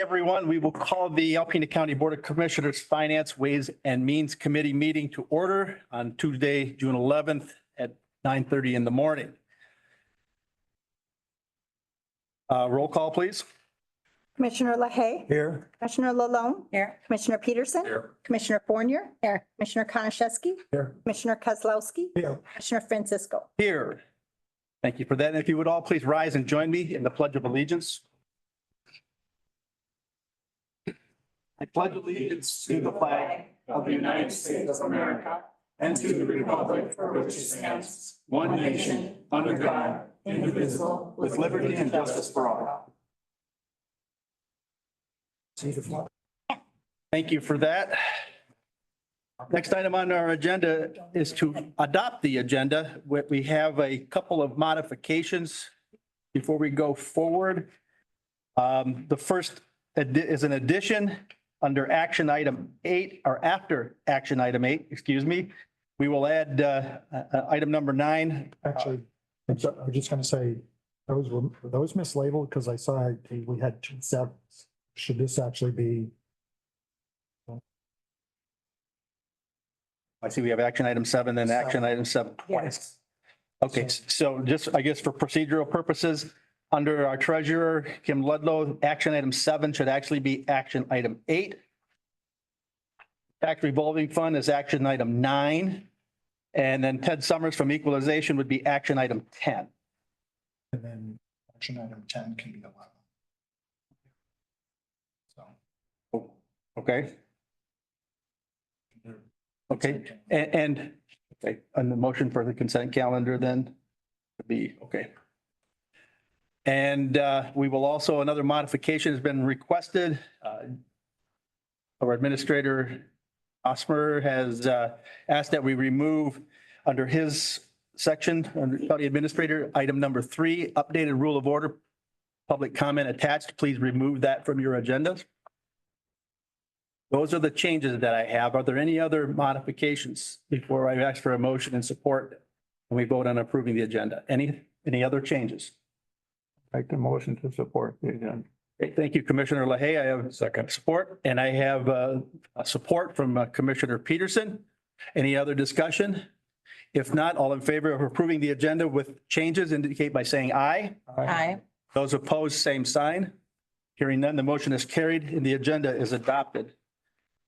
Everyone, we will call the Alpena County Board of Commissioners Finance, Ways and Means Committee meeting to order on Tuesday, June 11th at 9:30 in the morning. Roll call, please. Commissioner LaHaye. Here. Commissioner Lalone. Here. Commissioner Peterson. Here. Commissioner Fournier. Here. Commissioner Konashevsky. Here. Commissioner Kozlowski. Here. Commissioner Francisco. Here. Thank you for that. And if you would all please rise and join me in the Pledge of Allegiance. I pledge allegiance to the flag of the United States of America and to the republic for which it stands, one nation, under God, indivisible, with liberty and justice for all. See the flag. Thank you for that. Next item on our agenda is to adopt the agenda. We have a couple of modifications before we go forward. The first is an addition under action item 8, or after action item 8, excuse me. We will add item number 9. Actually, I'm just going to say, were those mislabeled? Because I saw we had 2 sevens. Should this actually be? I see we have action item 7 and action item 7 twice. Okay, so just, I guess for procedural purposes, under our treasurer, Kim Ludlow, action item 7 should actually be action item 8. Tax revolving fund is action item 9. And then Ted Summers from equalization would be action item 10. And then action item 10 can be 11. So. Okay, okay, and okay, and the motion for the consent calendar then would be, okay. And we will also, another modification has been requested. Our administrator Osmer has asked that we remove under his section, under county administrator, item number 3, updated rule of order, public comment attached. Please remove that from your agendas. Those are the changes that I have. Are there any other modifications before I ask for a motion and support and we vote on approving the agenda? Any other changes? Make the motion to support the agenda. Okay, thank you, Commissioner LaHaye. I have Second. support, and I have support from Commissioner Peterson. Any other discussion? If not, all in favor of approving the agenda with changes indicate by saying aye. Aye. Those opposed, same sign. Hearing none, the motion is carried and the agenda is adopted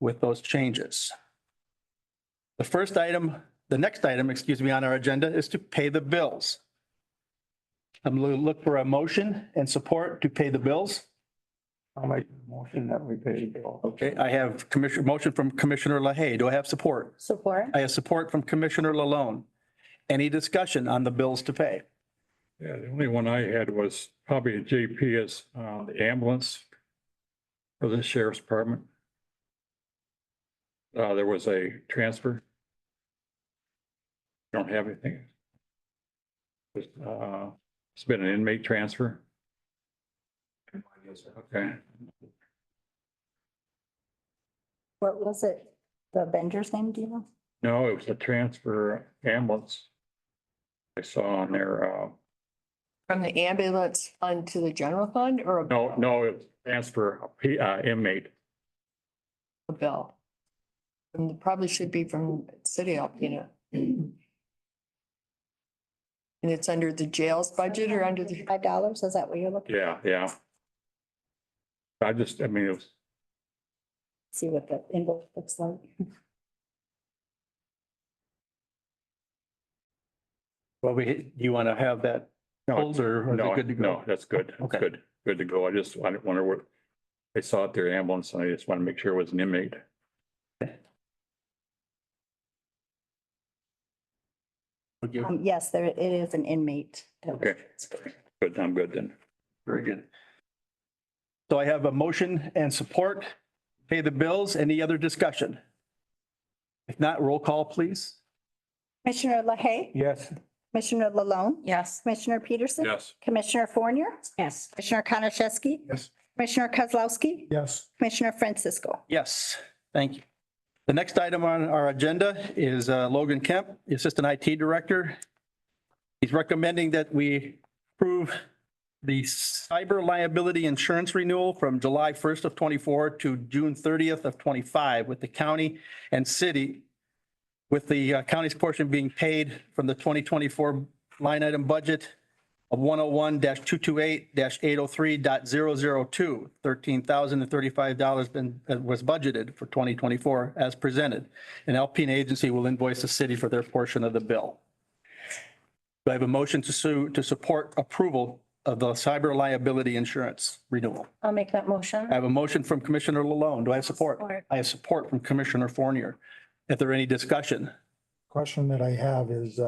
with those changes. The next item, excuse me, on our agenda is to pay the bills. I'm going to look for a motion and support to pay the bills. I'll make the motion that we pay the bill. Okay, I have motion from Commissioner LaHaye. Do I have support? Support. I have support from Commissioner Lalone. Any discussion on the bills to pay? Yeah, the only one I had was probably a JP is the ambulance for the sheriff's department. There was a transfer. Don't have anything. It's been an inmate transfer. Okay, What was it? The vendor's name, do you know? no, it was a transfer ambulance. I saw on there, From the ambulance fund to the general fund or a no, it was transfer inmate. bill? And it probably should be from City of Alpena. And it's under the jail's budget or under the, $5, is that what you're looking? Yeah. I mean, it was, See what the invoice looks like. Well, you want to have that pulled or is it good to go? no, that's good. Okay. That's good to go. I didn't wonder what, I saw it there ambulance and I just want to make sure it was an inmate. Yes, it is an inmate. Okay, good. I'm good then. Very good. So I have a motion and support, pay the bills. Any other discussion? If not, roll call, please. Commissioner LaHaye. Yes. Commissioner Lalone. yes. Commissioner Peterson. Yes. Commissioner Fournier. Yes. Commissioner Konashevsky. Yes. Commissioner Kozlowski. Yes. Commissioner Francisco. Yes, thank you. The next item on our agenda is Logan Kemp, the Assistant IT Director. He's recommending that we approve the cyber liability insurance renewal from July 1st of 24 to June 30th of 25 with the county and city, with the county's portion being paid from the 2024 line item budget of 101-228-803.002. $13,035 was budgeted for 2024 as presented. And Alpena Agency will invoice the city for their portion of the bill. Do I have a motion to support approval of the cyber liability insurance renewal? I'll make that motion. I have a motion from Commissioner Lalone. Do I have support? Support. I have support from Commissioner Fournier. If there any discussion? Question that I have is,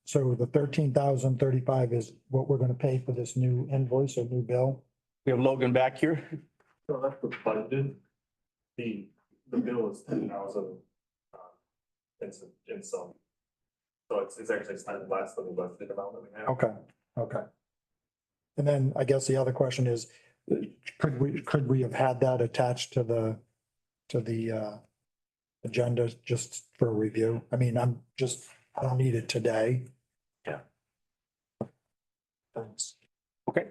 so the 13,035 is what we're gonna pay for this new invoice or new bill? We have Logan back here. So that's the budget. The bill is 10,000. In some. So it's actually slightly less than the budgeted amount that we have. Okay. And then I guess the other question is, could we have had that attached to the agenda just for review? I mean, I don't need it today. Yeah. Thanks. Okay.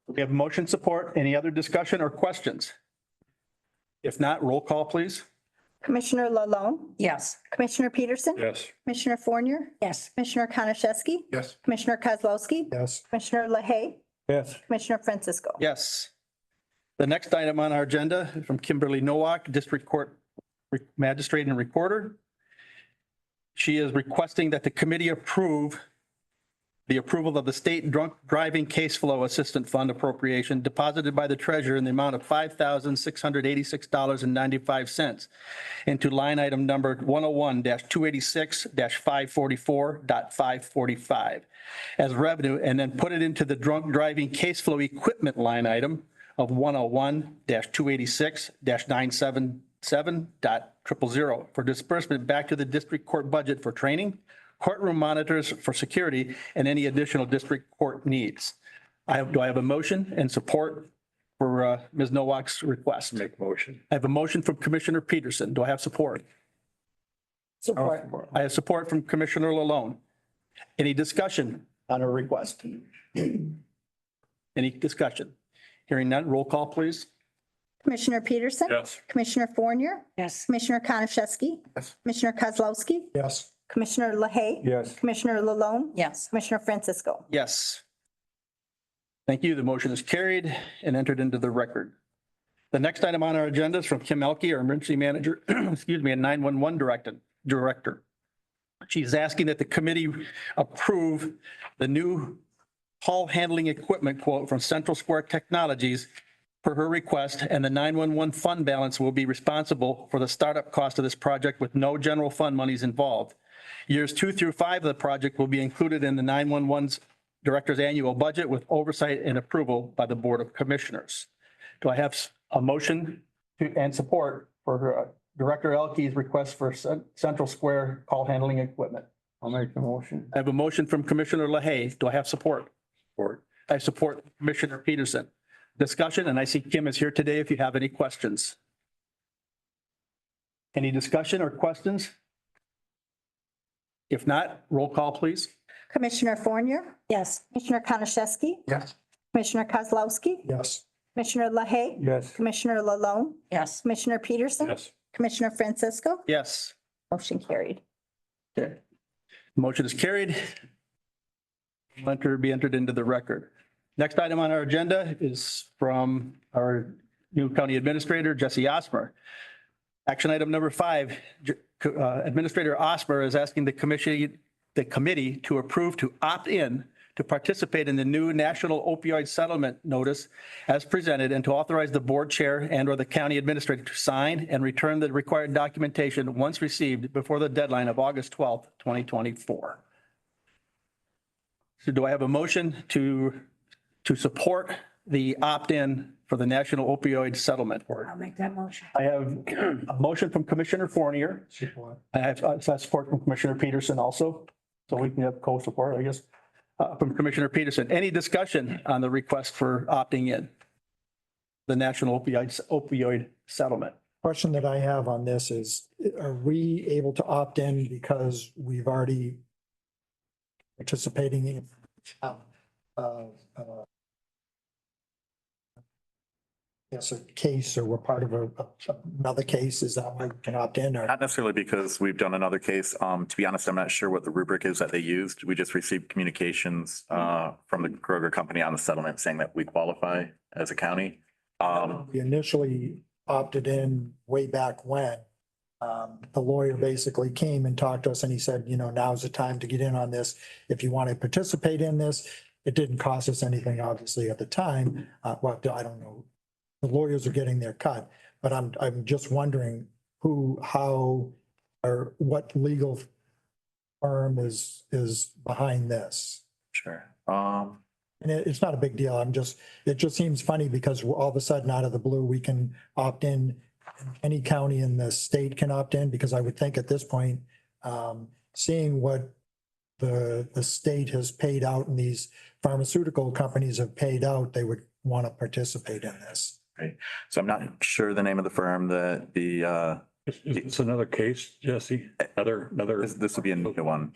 We have motion support. Any other discussion or questions? If not, roll call, please. Commissioner Lalone, Yes. Commissioner Peterson, Yes. Commissioner Fournier, Yes. Commissioner Konashevsky, Yes. Commissioner Kozlowski, Yes, Commissioner LaHaye, Yes. Commissioner Francisco. Yes. The next item on our agenda is from Kimberly Nowak, District Court Magistrate and Recorder. She is requesting that the committee approve the approval of the state drunk driving case flow assistant fund appropriation deposited by the treasurer in the amount of $5,686.95 into line item number 101-286-544.545 as revenue, and then put it into the drunk driving case flow equipment line item of 101-286-977.000 for disbursement back to the district court budget for training, courtroom monitors for security, and any additional district court needs. Do I have a motion and support for Ms. Nowak's request? Make motion. I have a motion from Commissioner Peterson. Do I have support? Support. I have support from Commissioner Lalone. Any discussion on her request? Any discussion? Hearing none, roll call, please. Commissioner Peterson, Yes. Commissioner Fournier, Yes. Commissioner Konashevsky, Yes. Commissioner Kozlowski, yes, Commissioner LaHaye, Yes. Commissioner Lalone, Yes. Commissioner Francisco. Yes. Thank you. The motion is carried and entered into the record. The next item on our agenda is from Kim Elke, our emergency manager, excuse me, and 911 director. She's asking that the committee approve the new call handling equipment quote from Central Square Technologies per her request, and the 911 fund balance will be responsible for the startup cost of this project with no general fund monies involved. Years 2 through 5 of the project will be included in the 911's director's annual budget with oversight and approval by the Board of Commissioners. Do I have a motion and support for Director Elke's request for Central Square call handling equipment? I'll make the motion. I have a motion from Commissioner LaHaye. Do I have support? Support. I support Commissioner Peterson. Discussion, and I see Kim is here today if you have any questions. Any discussion or questions? If not, roll call, please. Commissioner Fournier, Yes. Commissioner Konashevsky, Yes. Commissioner Kozlowski, yes, Commissioner LaHaye, Yes. Commissioner Lalone, Yes. Commissioner Peterson, Yes. Commissioner Francisco. Yes. Motion carried. Okay. Motion is carried. Be entered into the record. Next item on our agenda is from our new county administrator, Jesse Osmer. Action item number 5, Administrator Osmer is asking the committee to approve to opt in to participate in the new national opioid settlement notice as presented, and to authorize the board chair and or the county administrator to sign and return the required documentation once received before the deadline of August 12th, 2024. So do I have a motion to support the opt-in for the national opioid settlement? I'll make that motion. I have a motion from Commissioner Fournier. support, I have support from Commissioner Peterson also, so we can have co-support, I guess, from Commissioner Peterson. Any discussion on the request for opting in? The national opioid settlement? question that I have on this is, are we able to opt in because we've already participating in yes, a case or we're part of another case, is that why we can opt in or? Not necessarily because we've done another case. To be honest, I'm not sure what the rubric is that they used. We just received communications from the Kroger company on the settlement saying that we qualify as a county. We initially opted in way back when. The lawyer basically came and talked to us and he said, now's the time to get in on this. If you want to participate in this, it didn't cost us anything, obviously, at the time. Well, I don't know. The lawyers are getting their cut, but I'm just wondering how, or what legal firm is behind this. Sure. And it's not a big deal. It just seems funny because all of a sudden out of the blue, we can opt in. Any county in the state can opt in because I would think at this point, seeing what the state has paid out and these pharmaceutical companies have paid out, they would want to participate in this. So I'm not sure the name of the firm that Is this another case, Jesse? Another, this would be a new one.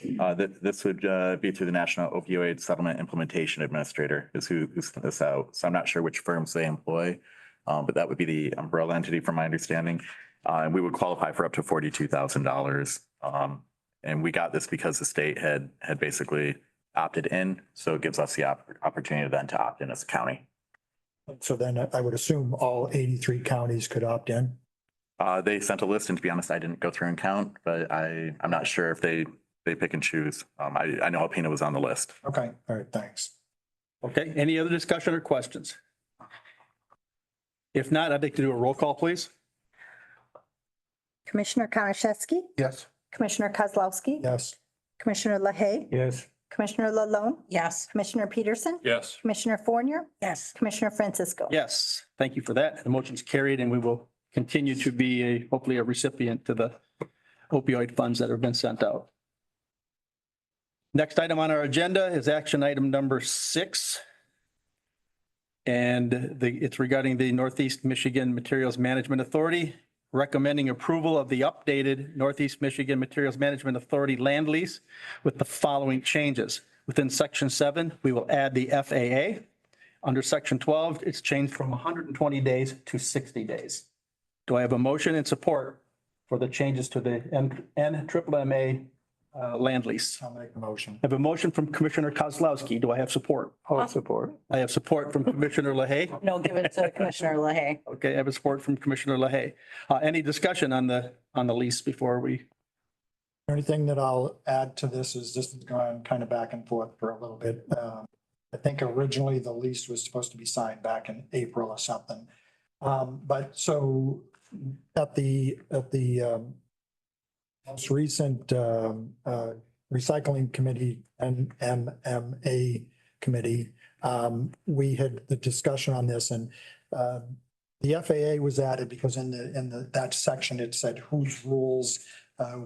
This would be through the National Opioid Settlement Implementation Administrator is who sent this out. So I'm not sure which firms they employ, but that would be the umbrella entity from my understanding. And we would qualify for up to $42,000. And we got this because the state had basically opted in. So it gives us the opportunity then to opt in as a county. So then I would assume all 83 counties could opt in. They sent a list and to be honest, I didn't go through and count, but I'm not sure if they pick and choose. I know Alpena was on the list. Okay, all right, thanks. Okay, any other discussion or questions? If not, I'd like to do a roll call, please. Commissioner Konashevsky, Yes. Commissioner Kozlowski, Yes. Commissioner LaHaye, yes. Commissioner LaLonde, Yes. Commissioner Peterson, Yes. Commissioner Fournier, Yes. Commissioner Francisco. Yes, thank you for that. The motion's carried and we will continue to be hopefully a recipient to the opioid funds that have been sent out. Next item on our agenda is action item number 6. And it's regarding the Northeast Michigan Materials Management Authority, recommending approval of the updated Northeast Michigan Materials Management Authority land lease with the following changes. Within section 7, we will add the FAA. Under section 12, it's changed from 120 days to 60 days. Do I have a motion and support for the changes to the NMMA land lease? I'll make a motion. I have a motion from Commissioner Kozlowski. Do I have support? I'll support. I have support from Commissioner LaHaye. No, give it to Commissioner LaHaye. Okay, I have a support from Commissioner LaHaye. Any discussion on the lease before we? The only thing that I'll add to this is this has gone kind of back and forth for a little bit. I think originally the lease was supposed to be signed back in April or something. But so at the most recent recycling committee and MMA committee, we had the discussion on this and the FAA was added because in that section, it said whose rules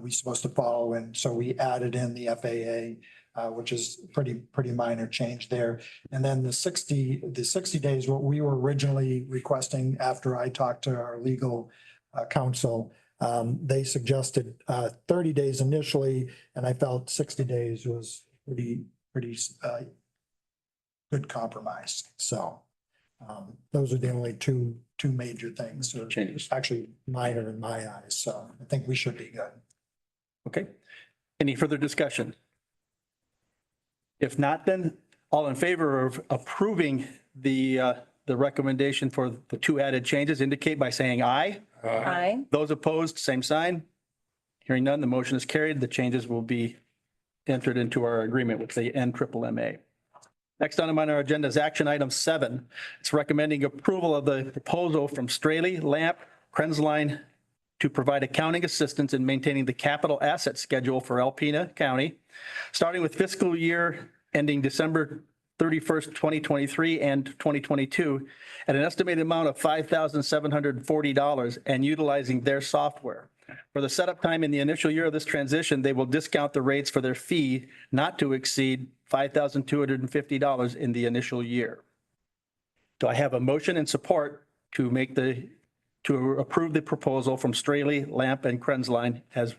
we supposed to follow. And so we added in the FAA, which is pretty minor change there. And then the 60 days, what we were originally requesting after I talked to our legal counsel, they suggested 30 days initially, and I felt 60 days was pretty good compromise. So those are the only two major things, or Changes. actually minor in my eyes. So I think we should be good. Okay. Any further discussion? If not, then all in favor of approving the recommendation for the 2 added changes indicate by saying aye. Aye. Those opposed, same sign. Hearing none, the motion is carried. The changes will be entered into our agreement with the NMMA. Next item on our agenda is action item 7. It's recommending approval of the proposal from Straley, Lamp, Krensline to provide accounting assistance in maintaining the capital asset schedule for Alpena County, starting with fiscal year ending December 31st, 2023 and 2022 at an estimated amount of $5,740 and utilizing their software. For the setup time in the initial year of this transition, they will discount the rates for their fee not to exceed $5,250 in the initial year. Do I have a motion and support to approve the proposal from Straley, Lamp, and Krensline as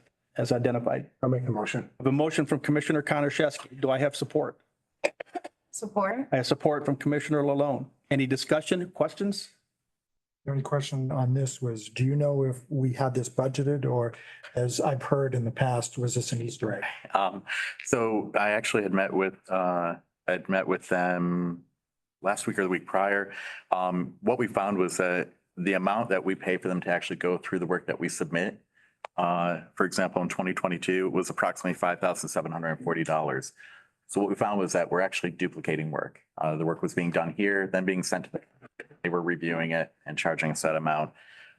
identified? I'll make a motion. I have a motion from Commissioner Konashevsky. Do I have support? Support. I have support from Commissioner Lalone. Any discussion, questions? The only question on this was, do you know if we had this budgeted, or as I've heard in the past, was this an Easter egg? So I actually I'd met with them last week or the week prior. What we found was that the amount that we pay for them to actually go through the work that we submit, for example, in 2022 was approximately $5,740. So what we found was that we're actually duplicating work. The work was being done here, then being sent to they were reviewing it and charging a set amount.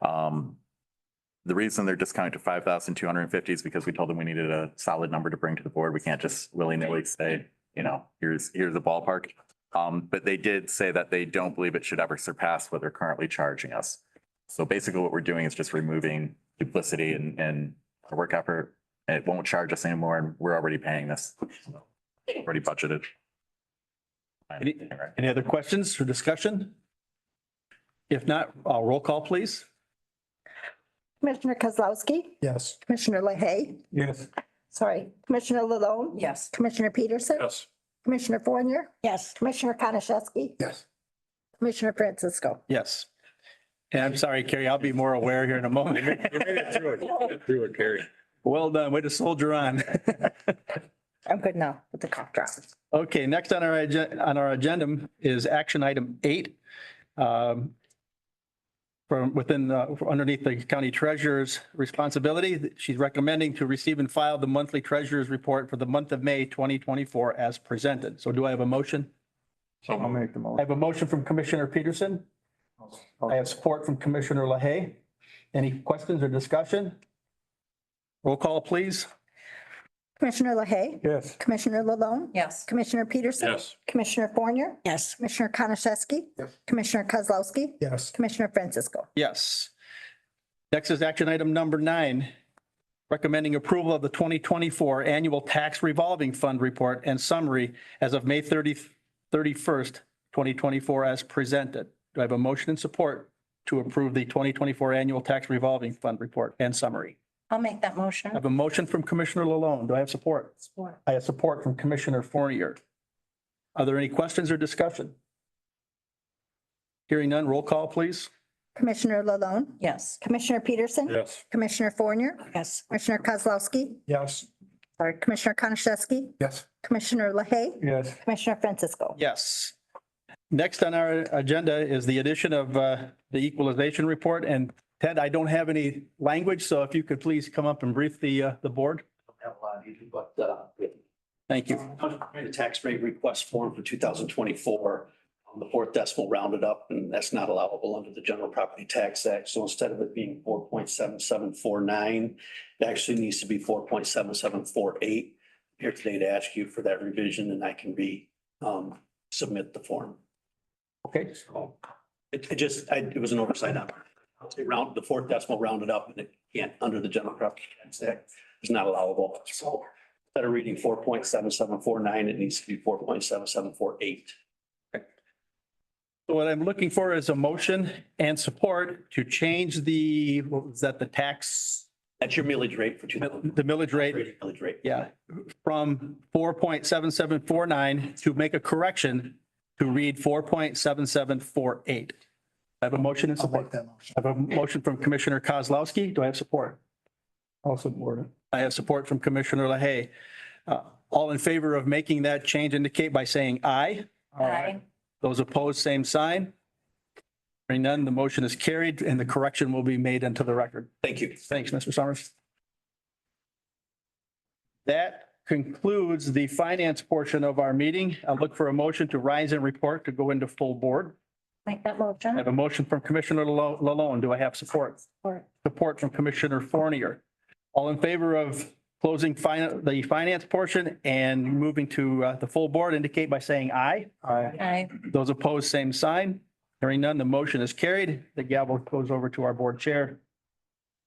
The reason they're discounting to 5,250 is because we told them we needed a solid number to bring to the board. We can't just willy-nilly say, here's a ballpark. But they did say that they don't believe it should ever surpass what they're currently charging us. So basically what we're doing is just removing duplicity and our work effort. It won't charge us anymore, and we're already paying this. Already budgeted. Any other questions or discussion? If not, I'll roll call, please. Commissioner Kozlowski, Yes. Commissioner LaHaye, Yes. Commissioner Lalone, Yes. Commissioner Peterson, Yes. Commissioner Fournier, Yes. Commissioner Konashevsky, Yes. Commissioner Francisco. Yes. And I'm sorry, Carrie, I'll be more aware here in a moment. You made it through it, Carrie. Well done. Way to soldier on. I'm good now with the cough drop. Okay, next on our agenda is action item 8. From within, underneath the county treasurer's responsibility, she's recommending to receive and file the monthly treasurer's report for the month of May 2024 as presented. So do I have a motion? So I'll make the I motion. have a motion from Commissioner Peterson. I have support from Commissioner LaHaye. Any questions or discussion? Roll call, please. Commissioner LaHaye, Yes. Commissioner Lalone, Yes. Commissioner Peterson, Yes. Commissioner Fournier, Yes. Commissioner Konashevsky, Commissioner Kozlowski, Yes. Commissioner Francisco. Yes. Next is action item number 9, recommending approval of the 2024 annual tax revolving fund report and summary as of May 31st, 2024 as presented. Do I have a motion and support to approve the 2024 annual tax revolving fund report and summary? I'll make that I motion. have a motion from Commissioner Lalone. Do I have support? Support. I have support from Commissioner Fournier. Are there any questions or discussion? Hearing none, roll call, please. Commissioner Lalone, Yes. Commissioner Peterson, Yes. Commissioner Fournier, Yes. Commissioner Kozlowski, Yes. Commissioner Konashevsky, Yes. Commissioner LaHaye, Yes. Commissioner Francisco. Yes. Next on our agenda is the addition of the equalization report. And Ted, I don't have any language, so if you could please come up and brief the board. Have a lot either, but Thank you. the tax rate request form for 2024, the fourth decimal rounded up, and that's not allowable under the General Property Tax Act. So instead of it being 4.7749, it actually needs to be 4.7748. Here today to ask you for that revision, and I can submit the form. Okay. So it was an oversight on the fourth decimal rounded up, and it can't, under the General Property Tax Act, is not allowable. So instead of reading 4.7749, it needs to be 4.7748. So what I'm looking for is a motion and support to change the, what was that, the tax, That's your millage rate for the millage rate, Millage rate. yeah, from 4.7749 to make a correction to read 4.7748. I have a motion and I'll support. make that motion. I have a motion from Commissioner Kozlowski. Do I have support? I'll support it. I have support from Commissioner LaHaye. All in favor of making that change indicate by saying aye. Aye. Those opposed, same sign. Hearing none, the motion is carried and the correction will be made into the record. Thank you. Thanks, Mr. Summers. That concludes the finance portion of our meeting. I'll look for a motion to rise and report to go into full board. Make that I motion. have a motion from Commissioner Lalone. Do I have support? Support. Support from Commissioner Fournier. All in favor of closing the finance portion and moving to the full board indicate by saying aye. Aye. Those opposed, same sign. Hearing none, the motion is carried. The gavel goes over to our board chair,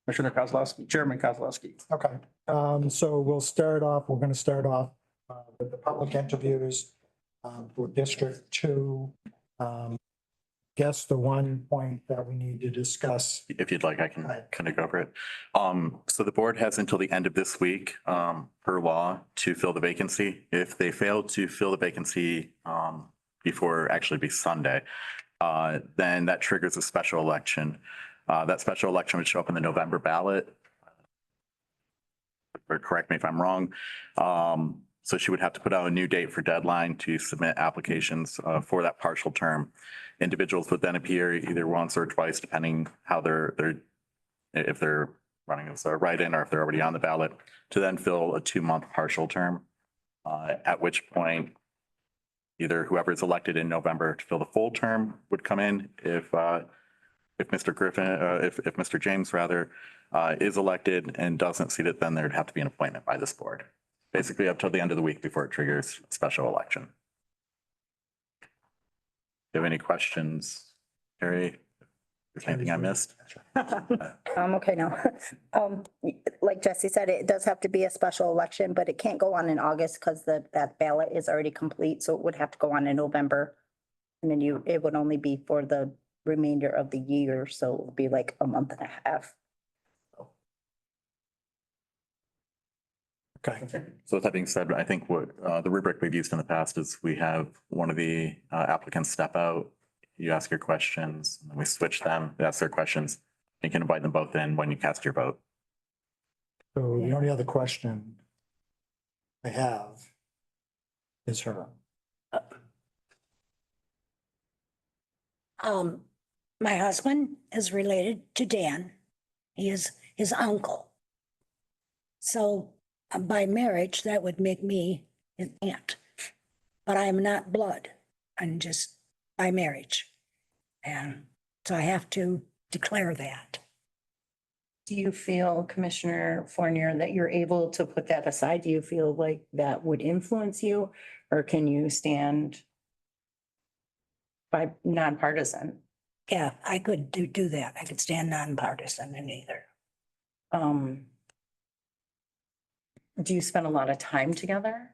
Commissioner Kozlowski, Chairman Kozlowski. Okay, so we're going to start off with the public interviews for District 2. guess the one point that we need to discuss. If you'd like, I can kind of go over it. So the board has until the end of this week, per law, to fill the vacancy. If they fail to fill the vacancy, before actually be Sunday, then that triggers a special election. That special election would show up in the November ballot. Or correct me if I'm wrong. So she would have to put out a new date for deadline to submit applications for that partial term. Individuals would then appear either once or twice, depending how if they're running as a write-in or if they're already on the ballot, to then fill a 2-month partial term. At which point, either whoever is elected in November to fill the full term would come in. If Mr. Griffin, if Mr. James rather, is elected and doesn't seat it, then there'd have to be an appointment by this board. Basically up till the end of the week before it triggers a special election. Do you have any questions, Harry? Is there anything I missed? Okay now. Like Jesse said, it does have to be a special election, but it can't go on in August because that ballot is already complete, so it would have to go on in November. And then it would only be for the remainder of the year, so it would be like a month and a half. Okay, So with that being said, I think what the rubric we've used in the past is we have one of the applicants step out. You ask your questions, and then we switch them, they ask their questions. You can invite them both in when you cast your vote. so the only other question I have is her. My husband is related to Dan. He is his uncle. So by marriage, that would make me his aunt. But I'm not blood. I'm just by marriage. And so I have to declare that. Do you feel, Commissioner Fournier, that you're able to put that aside? Do you feel like that would influence you? Or can you stand by nonpartisan? Yeah, I could do that. I could stand nonpartisan in either. Do you spend a lot of time together?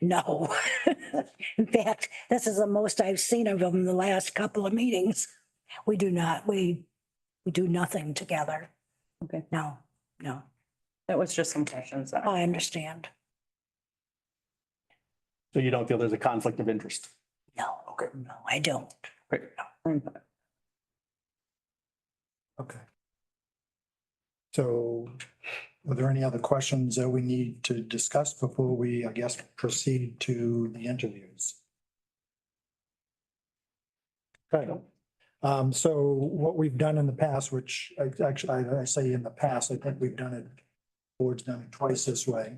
No. In fact, this is the most I've seen of him in the last couple of meetings. We do not, we do nothing together. Okay. No. That was just some questions. I understand. So you don't feel there's a conflict of interest? No, no, I don't. Great. Okay. So are there any other questions that we need to discuss before we, I guess, proceed to the interviews? Okay. So what we've done in the past, which I say in the past, I think we've done it, board's done it twice this way.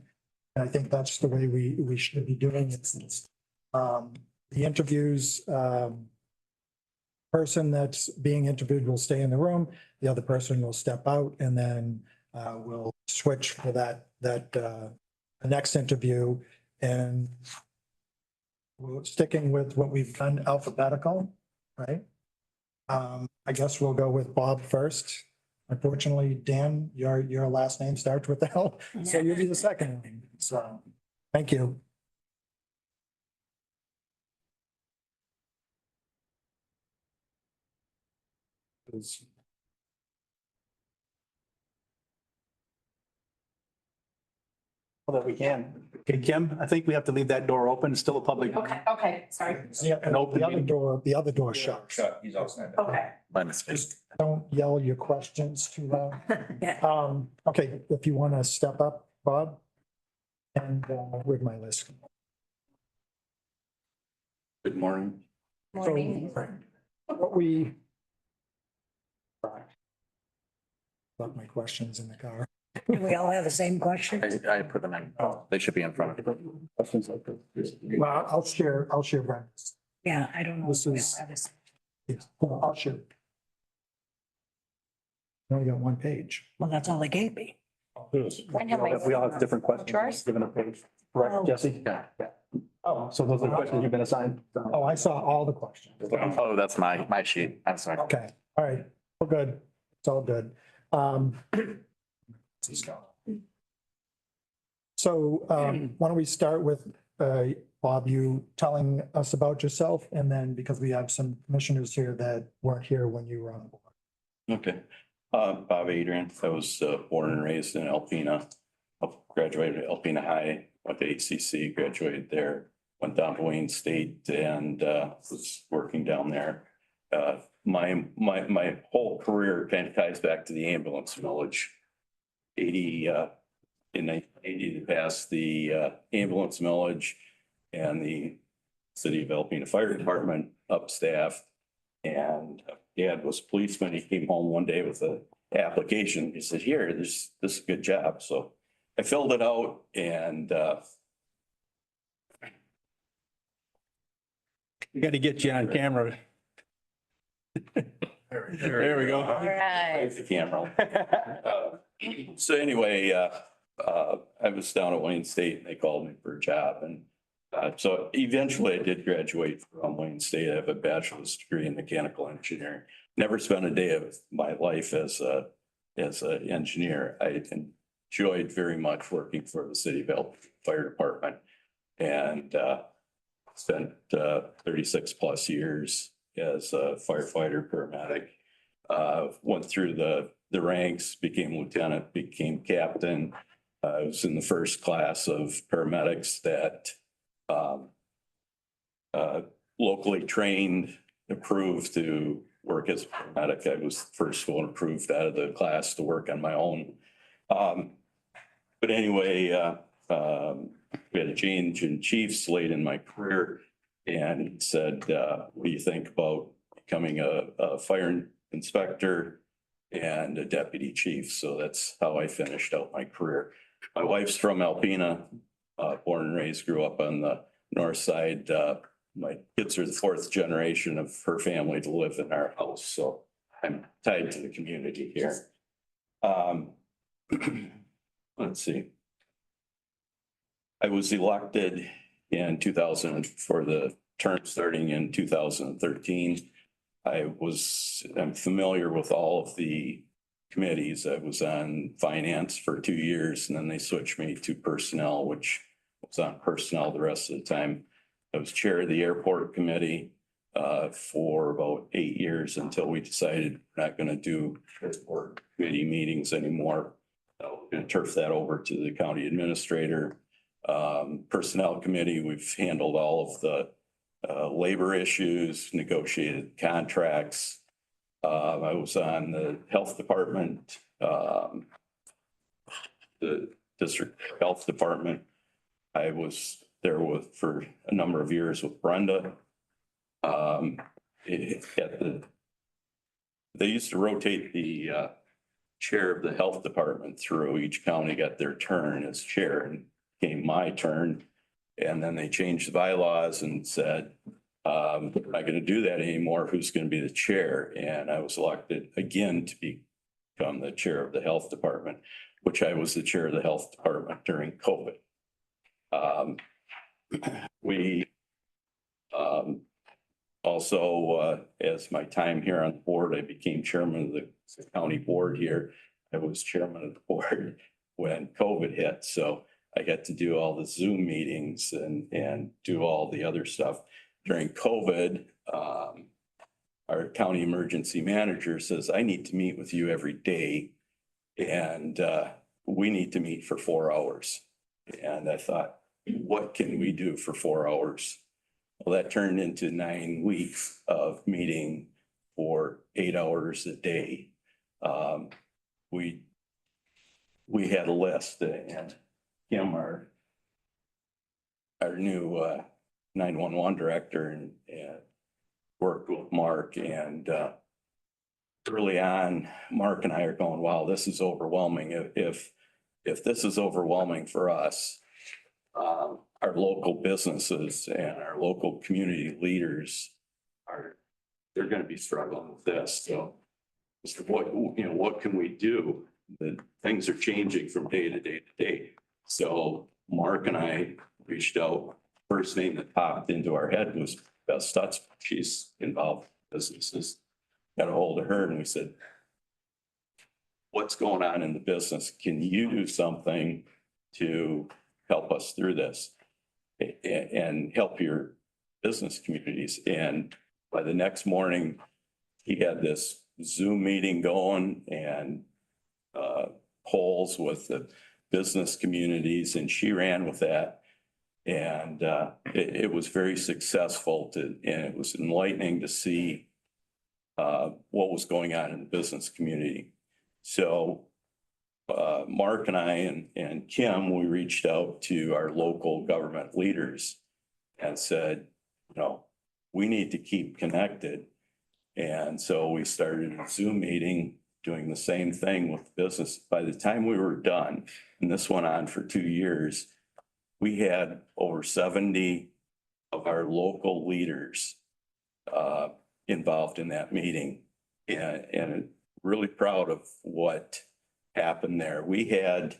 And I think that's the way we should be doing it since the interviews, person that's being interviewed will stay in the room. The other person will step out and then we'll switch for the next interview. And we're sticking with what we've done alphabetical, right? I guess we'll go with Bob first. Unfortunately, Dan, your last name starts with L, so you'll be the second name. So, thank you. That we can. Okay, Kim, I think we have to leave that door open. It's still a public. Okay, sorry. Yeah, An open the other door shut. He's all set. Okay. My mistake. Just don't yell your questions too loud. Yeah. Okay, if you want to step up, Bob. And with my list. Good morning. Morning. What we. Left my questions in the car. We all have the same question. I put them in. They should be in front of you. Questions like this. Well, I'll share Brenda's. Yeah, I don't know. This if we is- all have the same. Yes, I'll share. I only got one page. Well, that's all they gave me. We all have different questions. Yours? Given a page. Correct, Jesse? Yeah. Oh, So those are the questions you've been assigned? oh, I saw all the questions. Oh, that's my sheet. I'm sorry. Okay, all right, we're good. It's all good. So, why don't we start with, Bob, you telling us about yourself, and then because we have some commissioners here that weren't here when you were on the board. Okay. Bob Adrian, I was born and raised in Alpena. I graduated Alpena High, went to HCC, graduated there, went down to Wayne State and was working down there. My whole career kind of ties back to the ambulance millage. In 1980, they passed the ambulance millage and the city of Alpena Fire Department upstaff. And Dad was a policeman. He came home one day with an application. He said, here, this is a good job. So I filled it out and We got to get you on camera. There we go. All right. the camera. So anyway, I was down at Wayne State and they called me for a job. And so eventually I did graduate from Wayne State. I have a bachelor's degree in mechanical engineering. Never spent a day of my life as an engineer. I enjoyed very much working for the city of Alpena Fire Department and spent 36 plus years as a firefighter, paramedic. Went through the ranks, became lieutenant, became captain. I was in the first class of paramedics that locally trained, approved to work as a paramedic. I was the first one approved out of the class to work on my own. But anyway, we had a change in chiefs late in my career and he said, what do you think about becoming a fire inspector and a deputy chief? So that's how I finished out my career. My wife's from Alpena, born and raised, grew up on the north side. My kids are the fourth generation of her family to live in our house. So I'm tied to the community here. Let's see. I was elected in 2000 for the term starting in 2013. I'm familiar with all of the committees. I was on finance for 2 years and then they switched me to personnel, which was on personnel the rest of the time. I was chair of the airport committee for about 8 years until we decided we're not going to do airport committee meetings anymore. We're going to turf that over to the county administrator. Personnel committee, we've handled all of the labor issues, negotiated contracts. I was on the health department, the district health department. I was there for a number of years with Brenda. They used to rotate the chair of the health department through. Each county got their turn as chair and came my turn. And then they changed the bylaws and said, we're not going to do that anymore. Who's going to be the chair? And I was elected again to become the chair of the health department, which I was the chair of the health department during COVID. We also, as my time here on the board, I became chairman of the county board here. I was chairman of the board when COVID hit. So I got to do all the Zoom meetings and do all the other stuff. During COVID, our county emergency manager says, I need to meet with you every day. And we need to meet for 4 hours. And I thought, what can we do for 4 hours? Well, that turned into 9 weeks of meeting for 8 hours a day. We had a list and Kim, our new 911 director and worked with Mark and early on, Mark and I are going, wow, this is overwhelming. If this is overwhelming for us, our local businesses and our local community leaders they're going to be struggling with this. So what can we do? The things are changing from day to day to day. So Mark and I reached out. First name that popped into our head was Beth Stutz. She's involved in businesses. Got a hold of her and we said, what's going on in the business? Can you do something to help us through this? and help your business communities. And by the next morning, he had this Zoom meeting going and polls with the business communities, and she ran with that. And it was very successful and it was enlightening to see what was going on in the business community. So Mark and I and Kim, we reached out to our local government leaders and said, you know, we need to keep connected. And so we started a Zoom meeting doing the same thing with business. By the time we were done, and this went on for 2 years, we had over 70 of our local leaders involved in that meeting, and really proud of what happened there. We had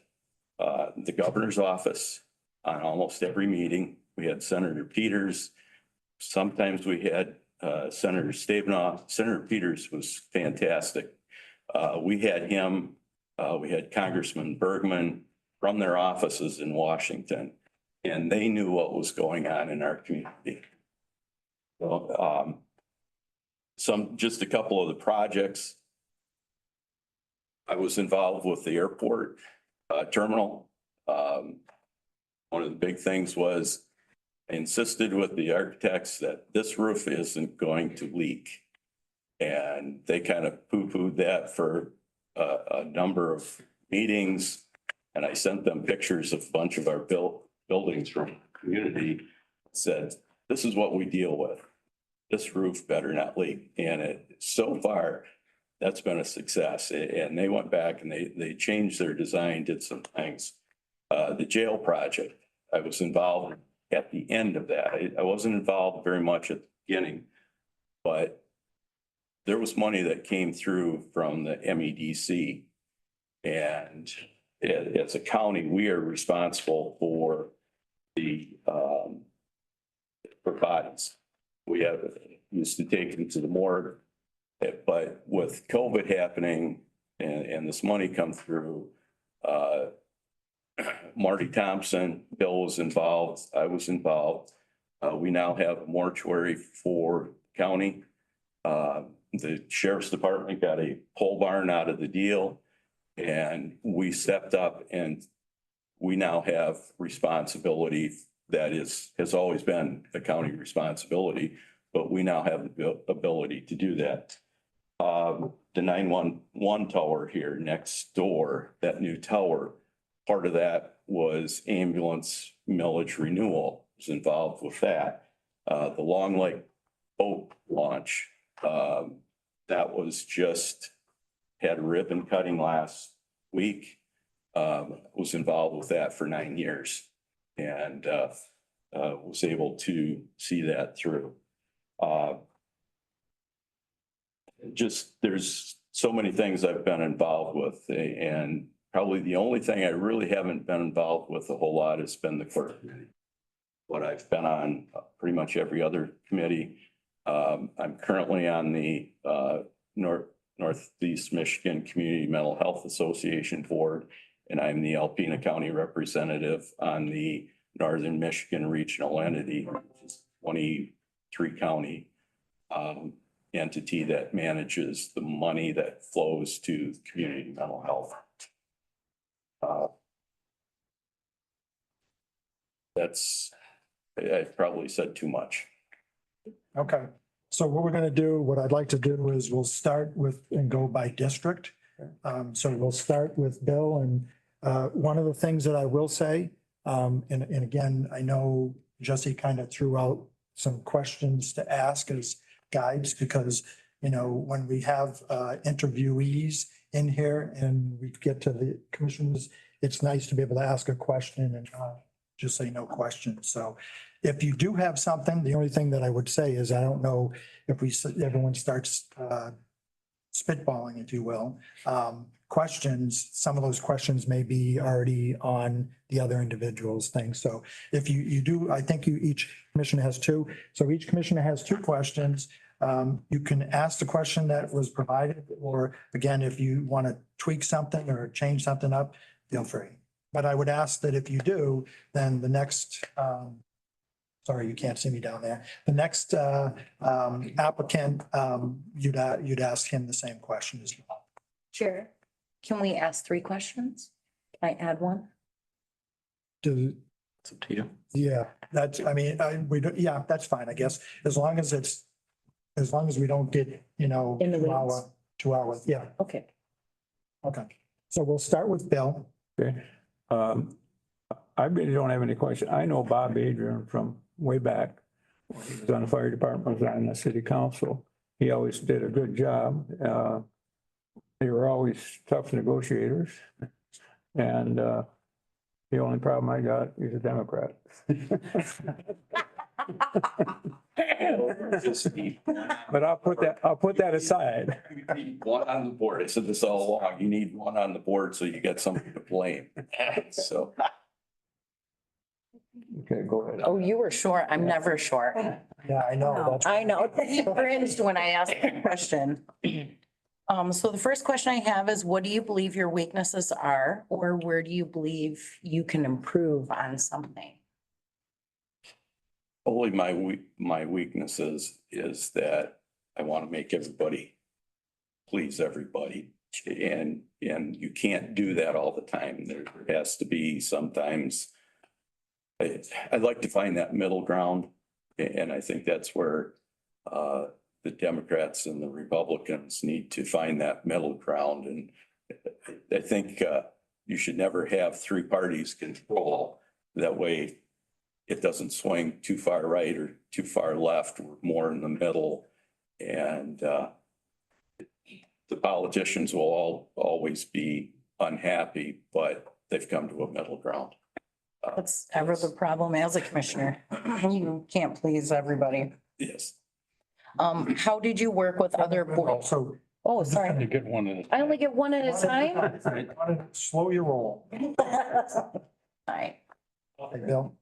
the governor's office on almost every meeting. We had Senator Peters. Sometimes we had Senator Stabenow. Senator Peters was fantastic. We had him. We had Congressman Bergman from their offices in Washington, and they knew what was going on in our community. So, just a couple of the projects. I was involved with the airport terminal. One of the big things was I insisted with the architects that this roof isn't going to leak. And they kind of poo-pooed that for a number of meetings. And I sent them pictures of a bunch of our buildings from the community, said, this is what we deal with. This roof better not leak. And so far, that's been a success. And they went back and they changed their design, did some things. The jail project, I was involved at the end of that. I wasn't involved very much at the beginning, but there was money that came through from the MEDC. And as a county, we are responsible for the for bodies. We used to take them to the morgue, but with COVID happening and this money come through, Marty Thompson, Bill was involved, I was involved. We now have a mortuary for county. The sheriff's department got a pole barn out of the deal, and we stepped up and we now have responsibility that has always been the county responsibility, but we now have the ability to do that. The 911 tower here next door, that new tower, part of that was ambulance millage renewal, was involved with that. The Long Lake boat launch, that was just had a ribbon cutting last week. Was involved with that for 9 years and was able to see that through. Just there's so many things I've been involved with, and probably the only thing I really haven't been involved with a whole lot has been the court committee. But I've been on pretty much every other committee. I'm currently on the Northeast Michigan Community Mental Health Association board, and I'm the Alpena County representative on the Northern Michigan Regional Entity, which is 23 county entity that manages the money that flows to community mental health. I've probably said too much. Okay, so what we're gonna do, what I'd like to do is we'll start with and go by district. So we'll start with Bill, and one of the things that I will say, and again, I know Jesse kind of threw out some questions to ask as guides, because, you know, when we have interviewees in here and we get to the commissioners, it's nice to be able to ask a question and not just say no question. So if you do have something, the only thing that I would say is, I don't know if everyone starts spitballing, if you will, questions, some of those questions may be already on the other individual's thing. So if you do, I think each commissioner has two. So each commissioner has two questions. You can ask the question that was provided, or again, if you want to tweak something or change something up, feel free. But I would ask that if you do, then the next Sorry, you can't see me down there. The next applicant, you'd ask him the same question as well. Chair, can we ask 3 questions? Can I add one? Do, It's up to you. yeah, that's, I mean, we don't, yeah, that's fine, I guess, as long as we don't get, In the weeds. 2 hours, yeah, Okay. okay. So we'll start with Bill. Okay. I really don't have any question. I know Bob Adrian from way back. He was on the fire department, was on the city council. He always did a good job. They were always tough negotiators. And the only problem I got, he's a Democrat. But I'll put that aside. You need one on the board. I said this all along. You need one on the board so you get somebody to blame. So. Okay, go ahead. Oh, you were short. I'm never short. Yeah, I know. that's- I know. He cringed when I asked the question. So the first question I have is, what do you believe your weaknesses are, or where do you believe you can improve on something? Only my weaknesses is that I want to make everybody, please everybody. And you can't do that all the time. There has to be sometimes, I'd like to find that middle ground. And I think that's where the Democrats and the Republicans need to find that middle ground. And I think you should never have 3 parties control. That way it doesn't swing too far right or too far left, or more in the middle. And the politicians will always be unhappy, but they've come to a middle ground. That's ever the problem as a commissioner. You can't please everybody. Yes. How did you work with other boards? So Oh, sorry. You get one at a I only get one at a time? slow your roll. All right. Okay, Bill.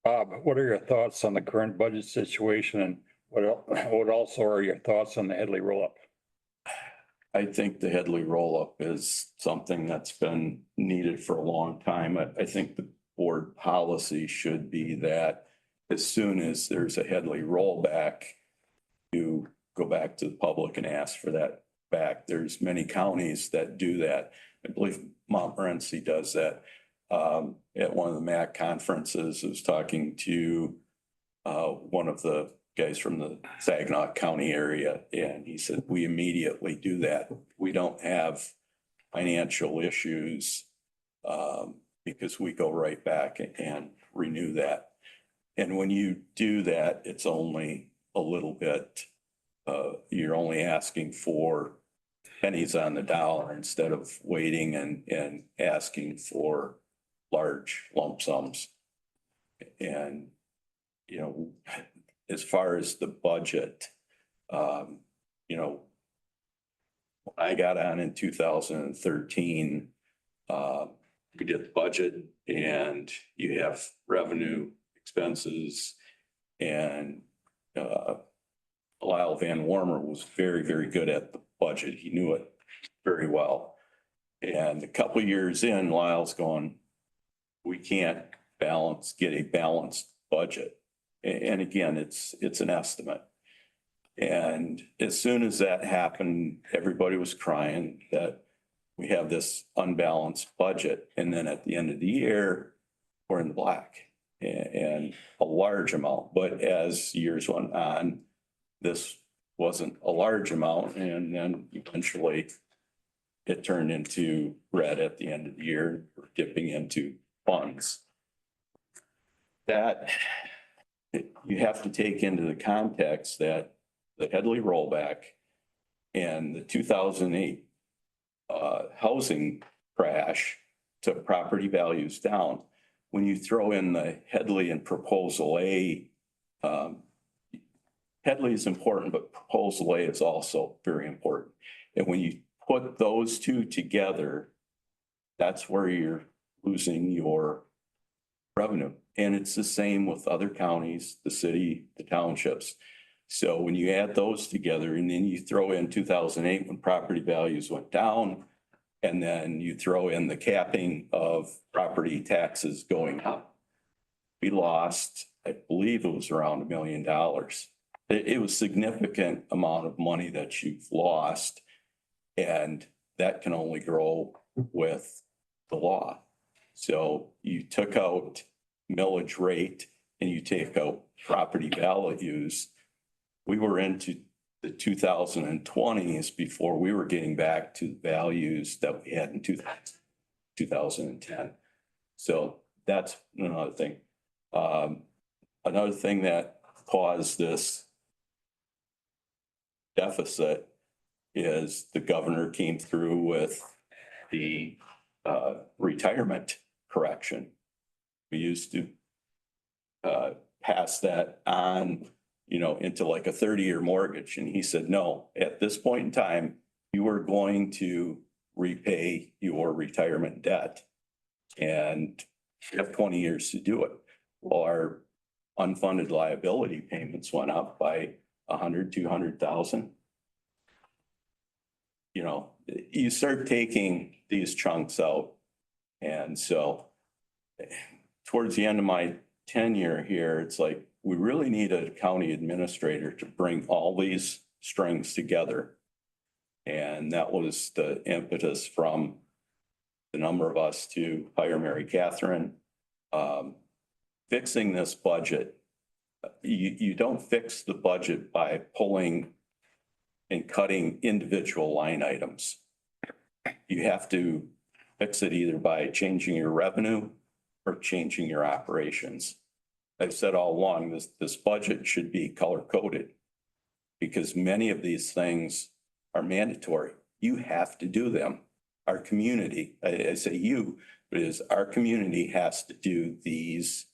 Bob, what are your thoughts on the current budget situation, and what also are your thoughts on the Headley roll-up? I think the Headley roll-up is something that's been needed for a long time. I think the board policy should be that as soon as there's a Headley rollback, you go back to the public and ask for that back. There's many counties that do that. I believe Montmorency does that. At one of the MAC conferences, I was talking to one of the guys from the Saginaw County area, and he said, we immediately do that. We don't have financial issues because we go right back and renew that. And when you do that, it's only a little bit, you're only asking for pennies on the dollar instead of waiting and asking for large lump sums. And, you know, as far as the budget, you know, when I got on in 2013, we did the budget, and you have revenue, expenses, and Lyle Van Warmer was very, very good at the budget. He knew it very well. And a couple of years in, Lyle's going, we can't get a balanced budget. And again, it's an estimate. And as soon as that happened, everybody was crying that we have this unbalanced budget. And then at the end of the year, we're in the black and a large amount. But as years went on, this wasn't a large amount. And then eventually it turned into red at the end of the year, dipping into funds. That you have to take into the context that the Headley rollback and the 2008 housing crash took property values down. When you throw in the Headley and Proposal A, Headley is important, but Proposal A is also very important. And when you put those two together, that's where you're losing your revenue. And it's the same with other counties, the city, the townships. So when you add those together and then you throw in 2008 when property values went down, and then you throw in the capping of property taxes going up, we lost I believe it was around $1 million. It was significant amount of money that you've lost. And that can only grow with the law. So you took out millage rate and you take out property values. We were into the 2020s before we were getting back to the values that we had in 2010. So that's another thing. Another thing that caused this deficit is the governor came through with the retirement correction. We used to pass that on, into like a 30-year mortgage. And he said, no, at this point in time, you are going to repay your retirement debt. And you have 20 years to do it. Well, our unfunded liability payments went up by 100, 200,000. You start taking these chunks out. And so towards the end of my tenure here, it's like, we really need a county administrator to bring all these strings together. And that was the impetus from the number of us to hire Mary Catherine. Fixing this budget, you don't fix the budget by pulling and cutting individual line items. You have to fix it either by changing your revenue or changing your operations. I've said all along, this budget should be color coded because many of these things are mandatory. You have to do them. Our community, I say you, but our community has to do these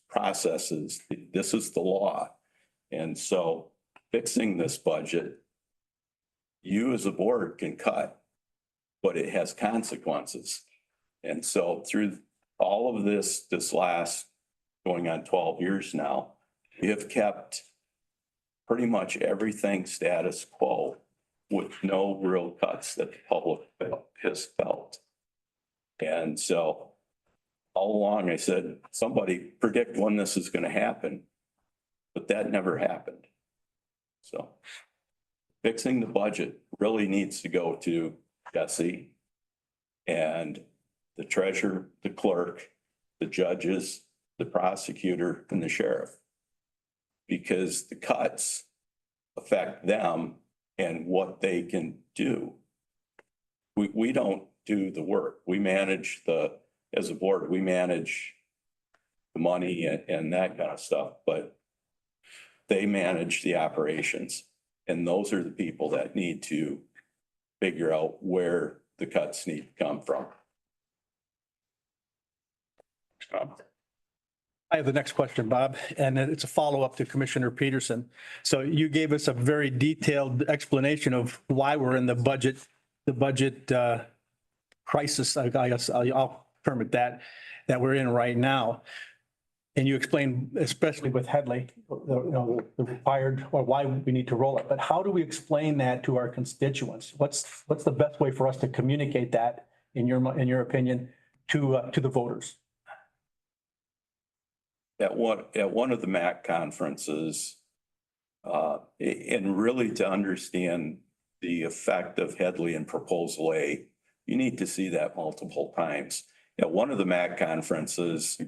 processes. This is the law. And so fixing this budget, you as a board can cut, but it has consequences. And so through all of this last going on 12 years now, we have kept pretty much everything status quo with no real cuts that the public has felt. And so all along I said, somebody predict when this is going to happen, but that never happened. So fixing the budget really needs to go to Jesse and the treasurer, the clerk, the judges, the prosecutor, and the sheriff, because the cuts affect them and what they can do. We don't do the work. We manage as a board, we manage the money and that kind of stuff, but they manage the operations. And those are the people that need to figure out where the cuts need to come from. I have the next question, Bob, and it's a follow-up to Commissioner Peterson. So you gave us a very detailed explanation of why we're in the budget crisis, I guess I'll term it that we're in right now. And you explained, especially with Headley, the required, or why we need to roll it. But how do we explain that to our constituents? What's the best way for us to communicate that, in your opinion, to the voters? At one of the MAC conferences, and really to understand the effect of Headley and Proposal A, you need to see that multiple times. At one of the MAC conferences,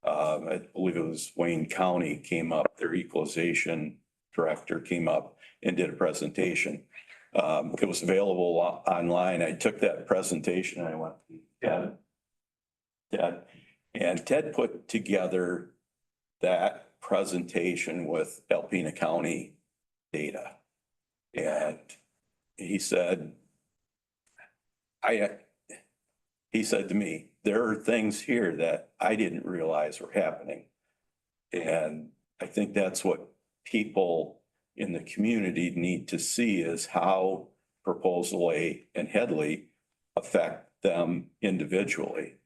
I believe it was Wayne County came up, their equalization director came up and did a presentation. It was available online. I took that presentation and I went, Ted, and Ted put together that presentation with Alpena County data. And he said to me, there are things here that I didn't realize were happening. And I think that's what people in the community need to see, is how Proposal A and Headley affect them individually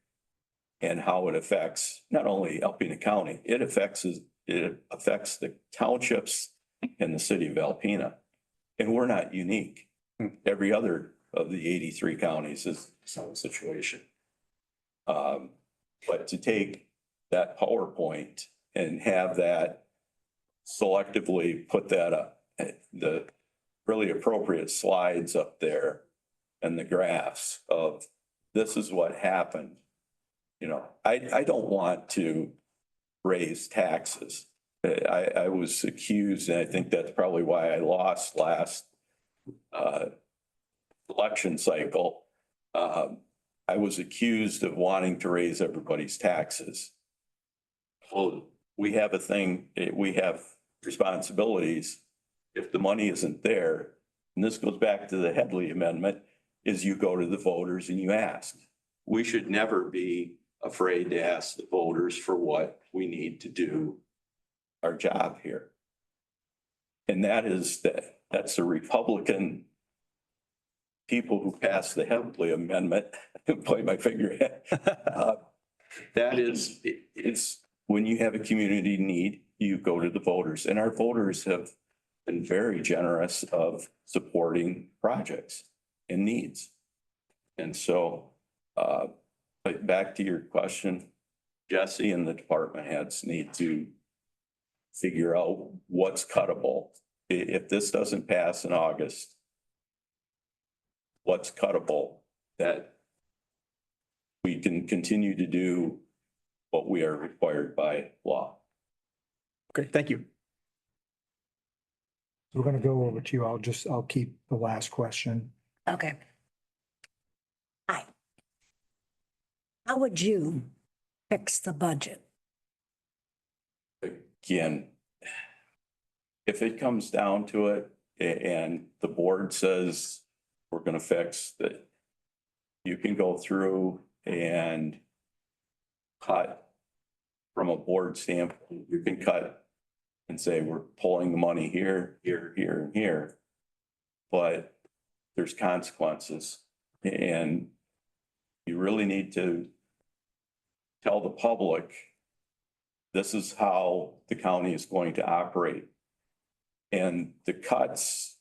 and how it affects not only Alpena County, it affects the townships and the city of Alpena. And we're not unique. Every other of the 83 counties is some situation. But to take that PowerPoint and have that selectively put that up, the really appropriate slides up there and the graphs of this is what happened. You know, I don't want to raise taxes. I was accused, and I think that's probably why I lost last election cycle. I was accused of wanting to raise everybody's taxes. Well, we have a thing, we have responsibilities. If the money isn't there, and this goes back to the Headley Amendment, is you go to the voters and you ask. We should never be afraid to ask the voters for what we need to do our job here. And that's the Republican people who passed the Headley Amendment, play my finger. That is, it's when you have a community need, you go to the voters, and our voters have been very generous of supporting projects and needs. And so, but back to your question, Jesse and the department heads need to figure out what's cuttable. If this doesn't pass in August, what's cuttable that we can continue to do what we are required by law. Okay, thank you. We're going to go over to you. I'll keep the last question. Okay. Hi. How would you fix the budget? Again, if it comes down to it and the board says we're going to fix that, you can go through and cut from a board standpoint. You can cut and say, we're pulling the money here, here, here, and here. But there's consequences. And you really need to tell the public, this is how the county is going to operate. And the cuts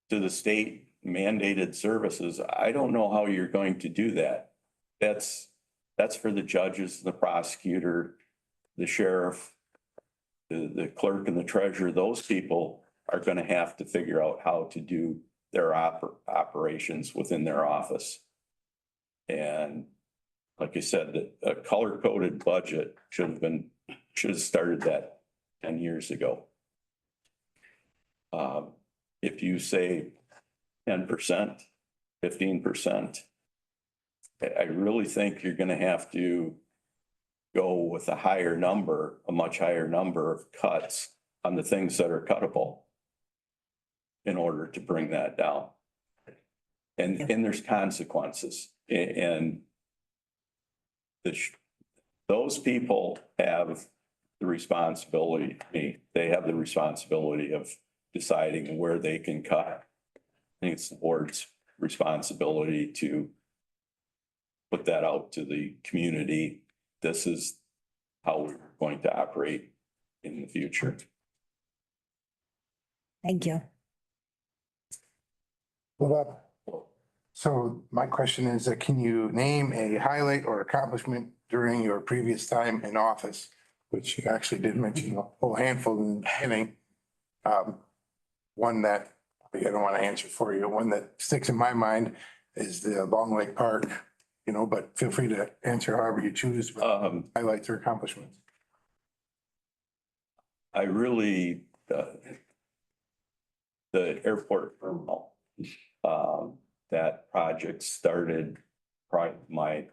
to the state mandated services, I don't know how you're going to do that. That's for the judges, the prosecutor, the sheriff, the clerk and the treasurer. Those people are going to have to figure out how to do their operations within their office. And like I said, a color-coded budget should have started that 10 years ago. If you say 10%, 15%, I really think you're going to have to go with a higher number, a much higher number of cuts on the things that are cuttable in order to bring that down. And there's consequences. And those people have the responsibility, they have the responsibility of deciding where they can cut. I think it's the board's responsibility to put that out to the community. This is how we're going to operate in the future. Thank you. So my question is, can you name a highlight or accomplishment during your previous time in office? Which you actually did mention a whole handful in the beginning. One that I don't want to answer for you. One that sticks in my mind is the Long Lake Park, you know, but feel free to answer however you choose. Highlights or accomplishments. I really, the airport terminal, that project started prior to my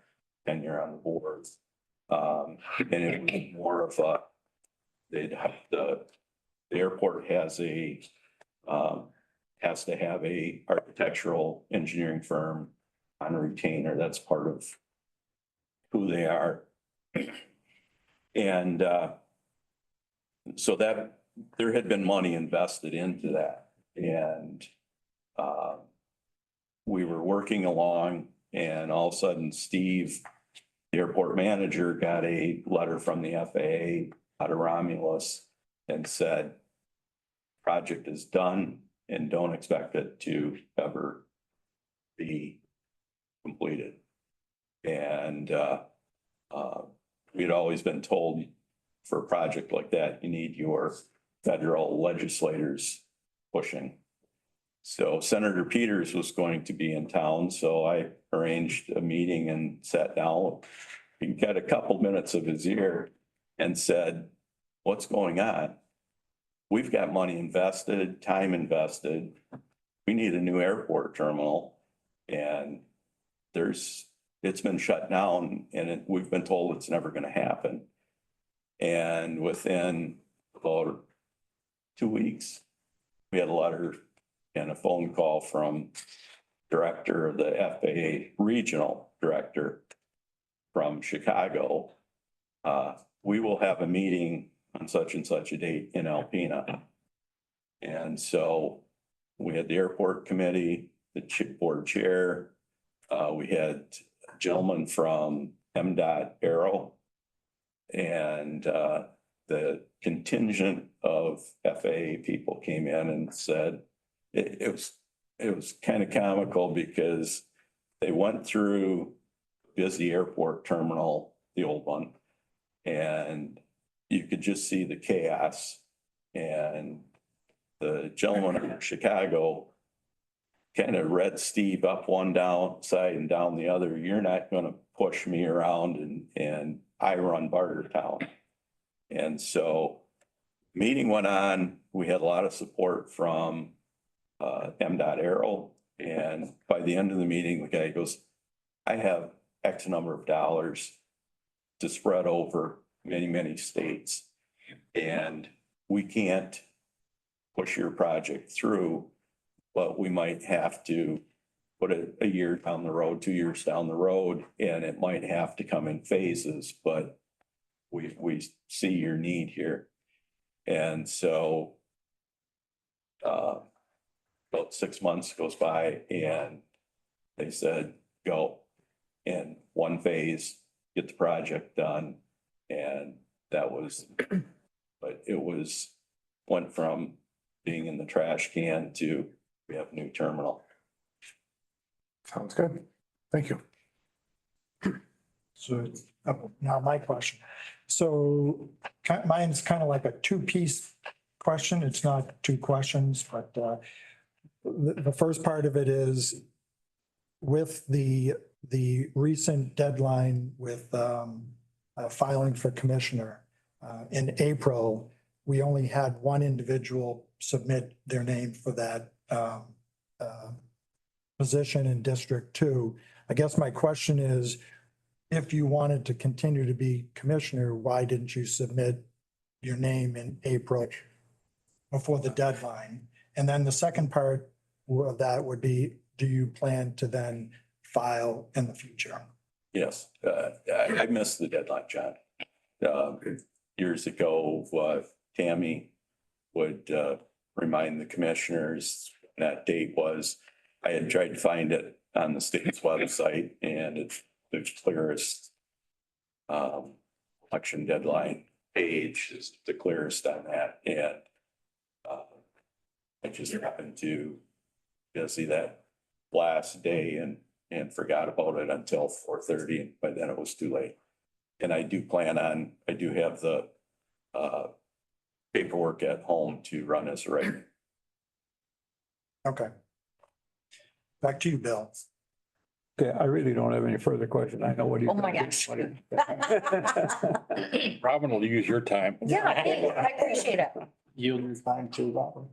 tenure on the board. And it was more of a, the airport has to have a architectural engineering firm on retainer. That's part of who they are. And so that there had been money invested into that. And we were working along, and all of a sudden Steve, the airport manager, got a letter from the FAA out of Romulus and said, project is done and don't expect it to ever be completed. And we'd always been told for a project like that, you need your federal legislators pushing. So Senator Peters was going to be in town, so I arranged a meeting and sat down. He got a couple minutes of his ear and said, what's going on? We've got money invested, time invested. We need a new airport terminal. And it's been shut down and we've been told it's never going to happen. And within about 2 weeks, we had a letter and a phone call from director of the FAA regional director from Chicago. We will have a meeting on such and such a date in Alpena. And so we had the airport committee, the board chair. We had a gentleman from MDOT Aero and the contingent of FAA people came in and said, it was kind of comical because they went through busy airport terminal, the old one, and you could just see the chaos. And the gentleman in Chicago kind of read Steve up one side and down the other. You're not going to push me around and I run Bartertown. And so meeting went on. We had a lot of support from MDOT Aero. And by the end of the meeting, the guy goes, I have X number of dollars to spread over many, many states. And we can't push your project through, but we might have to put it a year down the road, 2 years down the road, and it might have to come in phases, but we see your need here. And so about 6 months goes by and they said, go in one phase, get the project done. And that was, but it went from being in the trash can to we have a new terminal. Sounds good. Thank you. So now my question. So mine's kind of like a two-piece question. It's not two questions, but the first part of it is with the recent deadline with filing for commissioner in April, we only had one individual submit their name for that position in District 2. I guess my question is, if you wanted to continue to be commissioner, why didn't you submit your name in April before the deadline? And then the second part of that would be, do you plan to then file in the future? Yes, I missed the deadline, John. Years ago, Tammy would remind the commissioners that date was, I had tried to find it on the state's website and it's the clearest election deadline page is the clearest on that. And I just happened to see that last day and forgot about it until 4:30. And by then it was too late. And I do have the paperwork at home to run as a writer. Okay. Back to you, Bill. Okay, I really don't have any further questions. I know what you. Oh my gosh. Robin will use your time. Yeah, I appreciate it. Yield your time to Robert.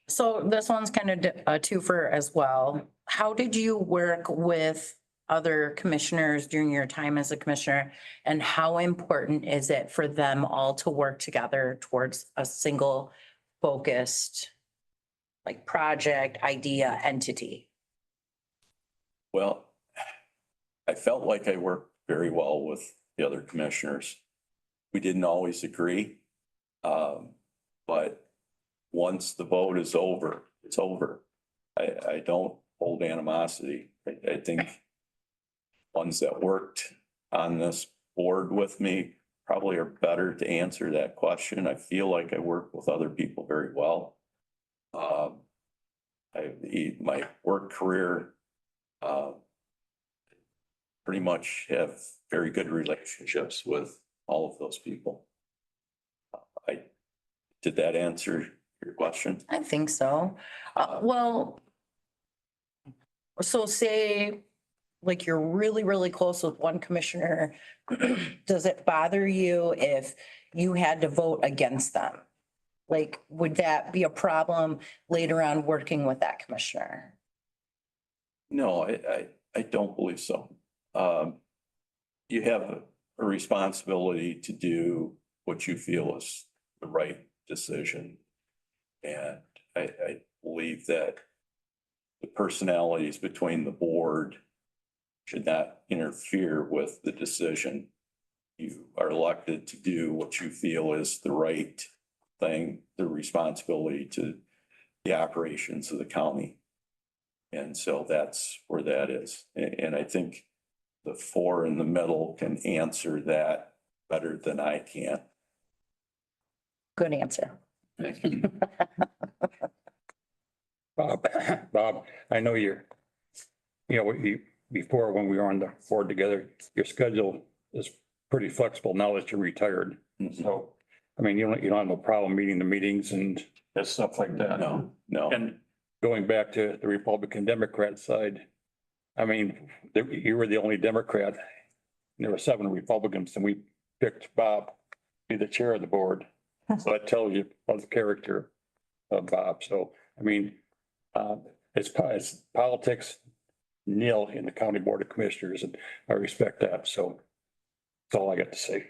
So this one's kind of a twofer as well. How did you work with other commissioners during your time as a commissioner? And how important is it for them all to work together towards a single focused like project, idea, entity? Well, I felt like I worked very well with the other commissioners. We didn't always agree. But once the vote is over, it's over. I don't hold animosity. I think ones that worked on this board with me probably are better to answer that question. I feel like I work with other people very well. My work career, pretty much have very good relationships with all of those people. Did that answer your question? I think so. Well, so say like you're really, really close with one commissioner. Does it bother you if you had to vote against them? Like, would that be a problem later on working with that commissioner? No, I don't believe so. You have a responsibility to do what you feel is the right decision. And I believe that the personalities between the board should not interfere with the decision. You are elected to do what you feel is the right thing, the responsibility to the operations of the county. And so that's where that is. And I think the four in the middle can answer that better than I can. Good answer. Bob, I know before when we were on the board together, your schedule is pretty flexible now that you're retired. So, I mean, you don't have no problem meeting the meetings and stuff like that. No. And going back to the Republican Democrat side, I mean, you were the only Democrat. There were 7 Republicans and we picked Bob to be the chair of the board. So that tells you about the character of Bob. So, I mean, it's politics nil in the County Board of Commissioners, and I respect that. So that's all I got to say.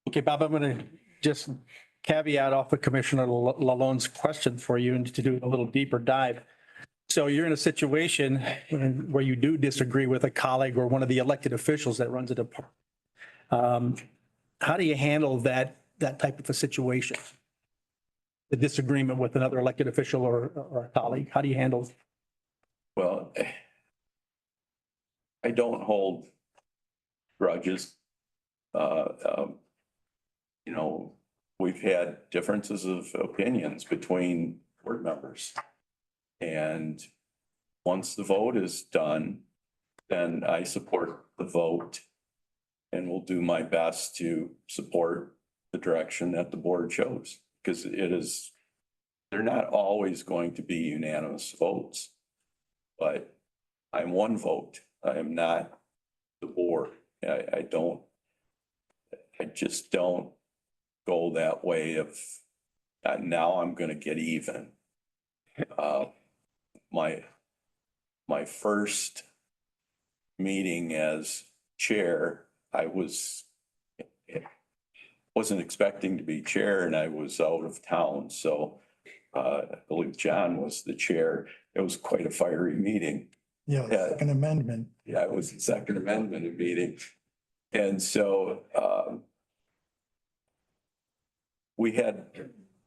Okay, Bob, I'm going to just caveat off of Commissioner Lalonde's question for you and to do a little deeper dive. So you're in a situation where you do disagree with a colleague or one of the elected officials that runs a department. How do you handle that type of a situation? The disagreement with another elected official or a colleague? How do you handle? Well, I don't hold grudges. We've had differences of opinions between board members. And once the vote is done, then I support the vote and will do my best to support the direction that the board chose. Because they're not always going to be unanimous votes. But I'm one vote. I am not the board. I just don't go that way of now I'm going to get even. My first meeting as chair, I wasn't expecting to be chair and I was out of town. So I believe John was the chair. It was quite a fiery meeting. Yeah, Second Amendment. Yeah, it was the Second Amendment meeting. And so we had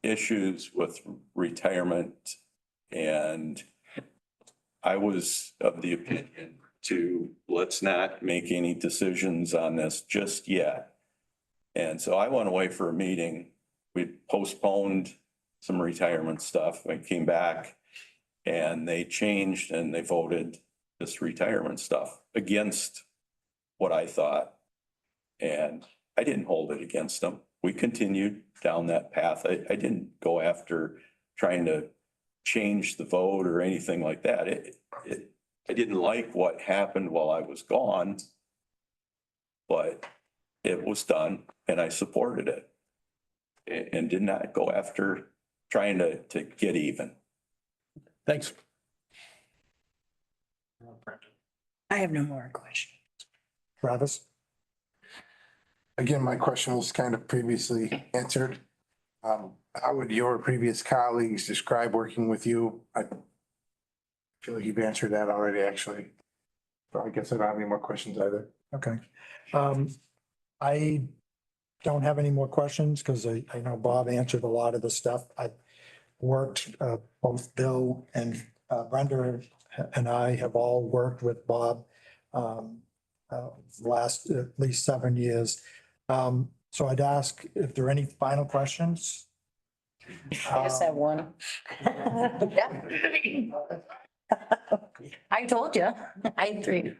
issues with retirement, and I was of the opinion to let's not make any decisions on this just yet. And so I went away for a meeting. We postponed some retirement stuff. I came back and they changed and they voted this retirement stuff against what I thought. And I didn't hold it against them. We continued down that path. I didn't go after trying to change the vote or anything like that. I didn't like what happened while I was gone, but it was done and I supported it and did not go after trying to get even. Thanks. I have no more questions. Travis? Again, my question was kind of previously answered. How would your previous colleagues describe working with you? I feel like you've answered that already, actually. So I guess I don't have any more questions either. Okay. I don't have any more questions because I know Bob answered a lot of the stuff. I worked, both Bill and Brenda and I have all worked with Bob last at least 7 years. So I'd ask if there are any final questions. I just have one. I told you, I had 3.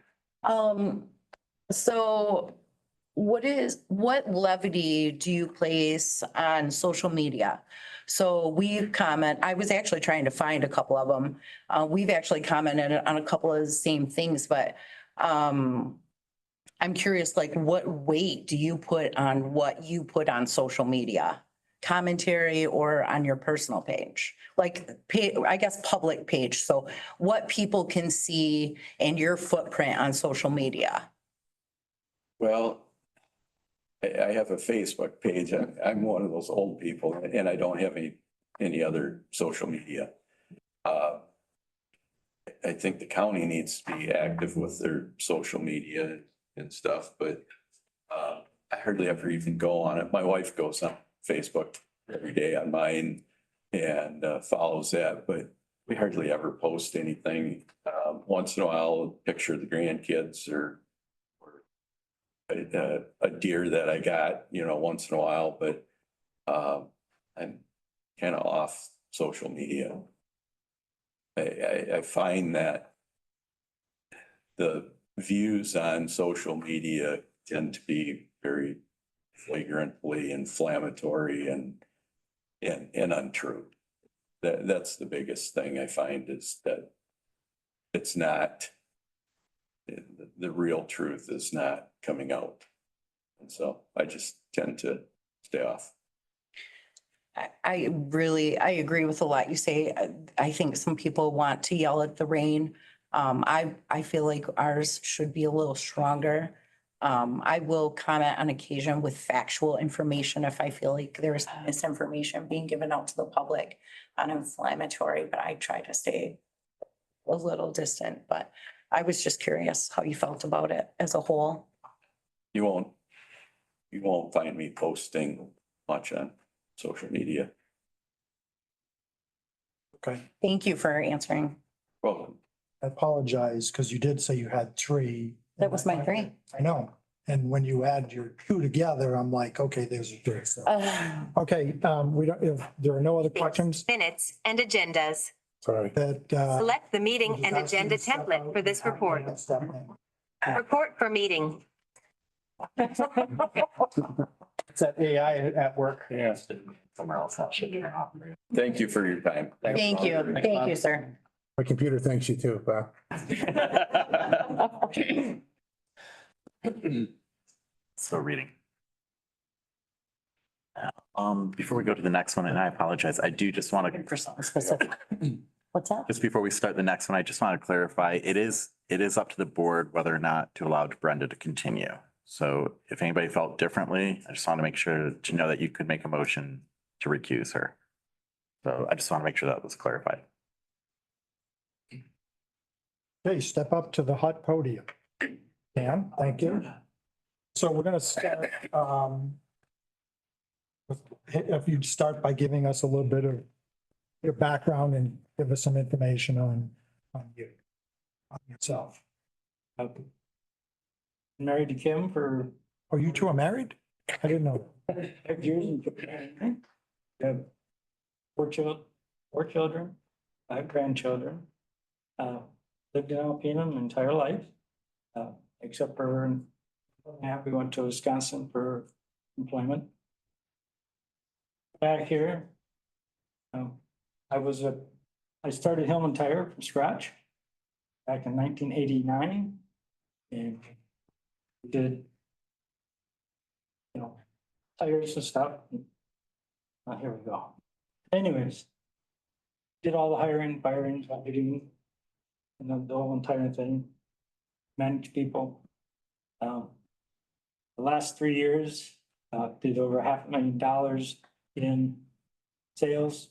So what levity do you place on social media? So I was actually trying to find a couple of them. We've actually commented on a couple of the same things, but I'm curious, like, what weight do you put on what you put on social media? Commentary or on your personal page? Like, I guess, public page. So what people can see and your footprint on social media. Well, I have a Facebook page. I'm one of those old people and I don't have any other social media. I think the county needs to be active with their social media and stuff, but I hardly ever even go on it. My wife goes on Facebook every day on mine and follows that, but we hardly ever post anything. Once in a while, a picture of the grandkids or a deer that I got, once in a while, but I'm kind of off social media. I find that the views on social media tend to be very flagrantly inflammatory and untrue. That's the biggest thing I find is that it's not, the real truth is not coming out. And so I just tend to stay off. I agree with a lot you say. I think some people want to yell at the rain. I feel like ours should be a little stronger. I will comment on occasion with factual information if I feel like there's misinformation being given out to the public on inflammatory, but I try to stay a little distant, but I was just curious how you felt about it as a whole. You won't find me posting much on social media. Okay, Thank you for answering. Well, I apologize because you did say you had three. That was my three. I know. And when you add your two together, I'm like, okay, there's a three. So, okay, we don't, if there are no other questions Minutes and agendas. that, Select the meeting and agenda template for this report. Report for meeting. It's that AI at work. Yeah. thank you for your time. Thank you, sir. My computer thanks you too, Bob. So reading. Before we go to the next one, and I apologize, I do just want to, For something specific. What's that? just before we start the next one, I just want to clarify, it is up to the board whether or not to allow Brenda to continue. So if anybody felt differently, I just want to make sure to know that you could make a motion to recuse her. So I just want to make sure that was clarified. okay, step up to the hot podium. Dan, thank you. So we're gonna start, if you'd start by giving us a little bit of your background and give us some information on you, on yourself. Married to Kim for Oh, you two are married? I didn't know. 5 years in Japan. We have four children, 5 grandchildren. Lived in Alpena my entire life, except for we went to Wisconsin for employment. Back here, I started Hillman Tire from scratch back in 1989, and we did, tires and stuff. Here we go. Anyways, did all the hiring, firing, budgeting, and the whole entire thing. Managed people. The last 3 years, did over $500,000 in sales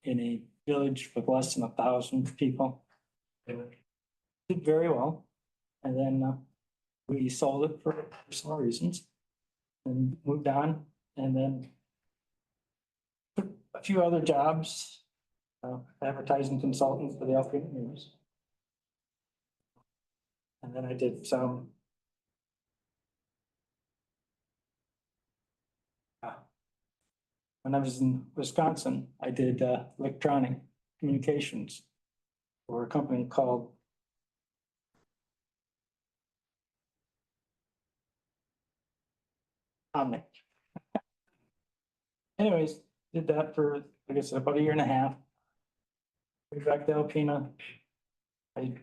in a village with less than 1,000 people. Did very well. And then we sold it for personal reasons and moved on, and then took a few other jobs, advertising consultant for the Alpena News. And then I did some when I was in Wisconsin, I did electronic communications for a company called Omni. Anyways, did that for, like I said, about a year and a half. Moved back to Alpena. I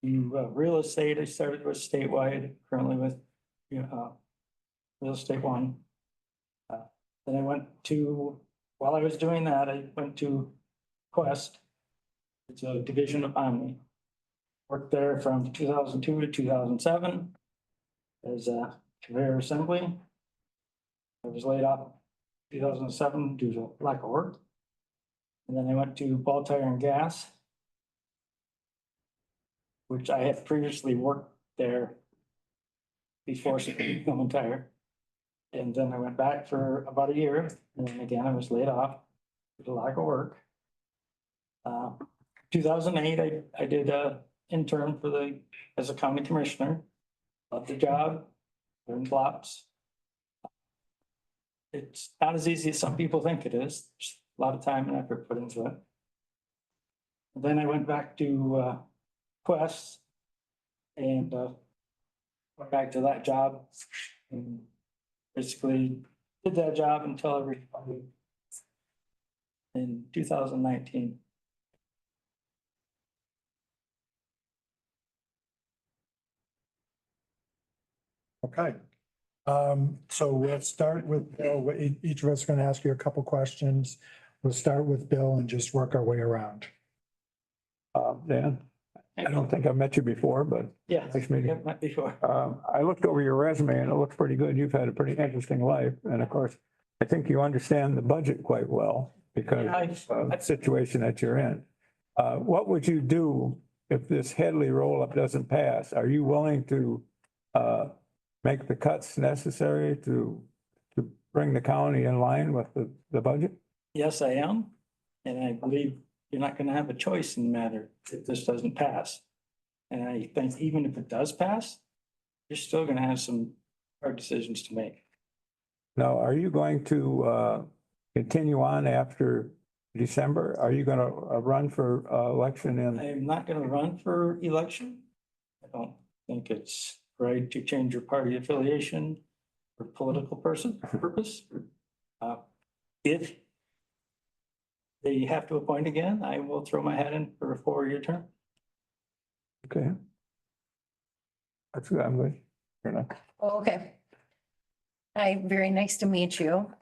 do real estate. I started with Statewide, currently with, Real Estate One. Then I went to, while I was doing that, I went to Quest. It's a division of Omni. Worked there from 2002 to 2007 as a conveyor assembly. I was laid off 2007 due to lack of work. And then I went to Ball Tire and Gas, which I had previously worked there before Bowman Tire. And then I went back for about a year, and then again, I was laid off due to lack of work. 2008, I did a intern as a county commissioner. Loved the job, learned lots. It's not as easy as some people think it is. There's a lot of time and effort put into it. And then I went back to Quest and went back to that job and basically did that job until I retired in 2019. Okay. So we'll start with Bill. Each of us are going to ask you a couple questions. We'll start with Bill and just work our way around. Dan, I don't think I've met you before, but Yeah, nice meeting you. I've met before. I looked over your resume and it looks pretty good. You've had a pretty interesting life. And of course, I think you understand the budget quite well because of the situation that you're in. What would you do if this Headley roll-up doesn't pass? Are you willing to make the cuts necessary to bring the county in line with the budget? Yes, I am. And I believe you're not going to have a choice in the matter if this doesn't pass. And I think even if it does pass, you're still going to have some hard decisions to make. Now, are you going to continue on after December? Are you going to run for election in? I am not going to run for election. I don't think it's right to change your party affiliation for political purpose. If they have to appoint again, I will throw my hat in for a 4-year term. Okay. That's good. I'm good. Fair enough. Okay. Hi, very nice to meet you.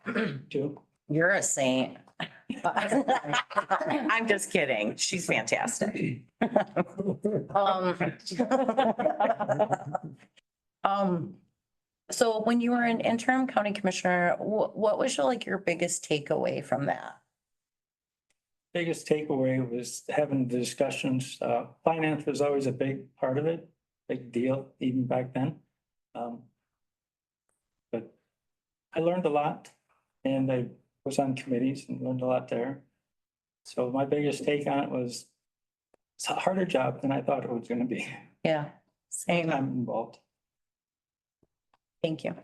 Too. You're a saint. I'm just kidding. She's fantastic. So when you were an interim county commissioner, what was your biggest takeaway from that? Biggest takeaway was having the discussions. Finance was always a big part of it, big deal, even back then. But I learned a lot and I was on committees and learned a lot there. So my biggest take on it was it's a harder job than I thought it was going to be. Yeah, same. I'm involved. Thank you.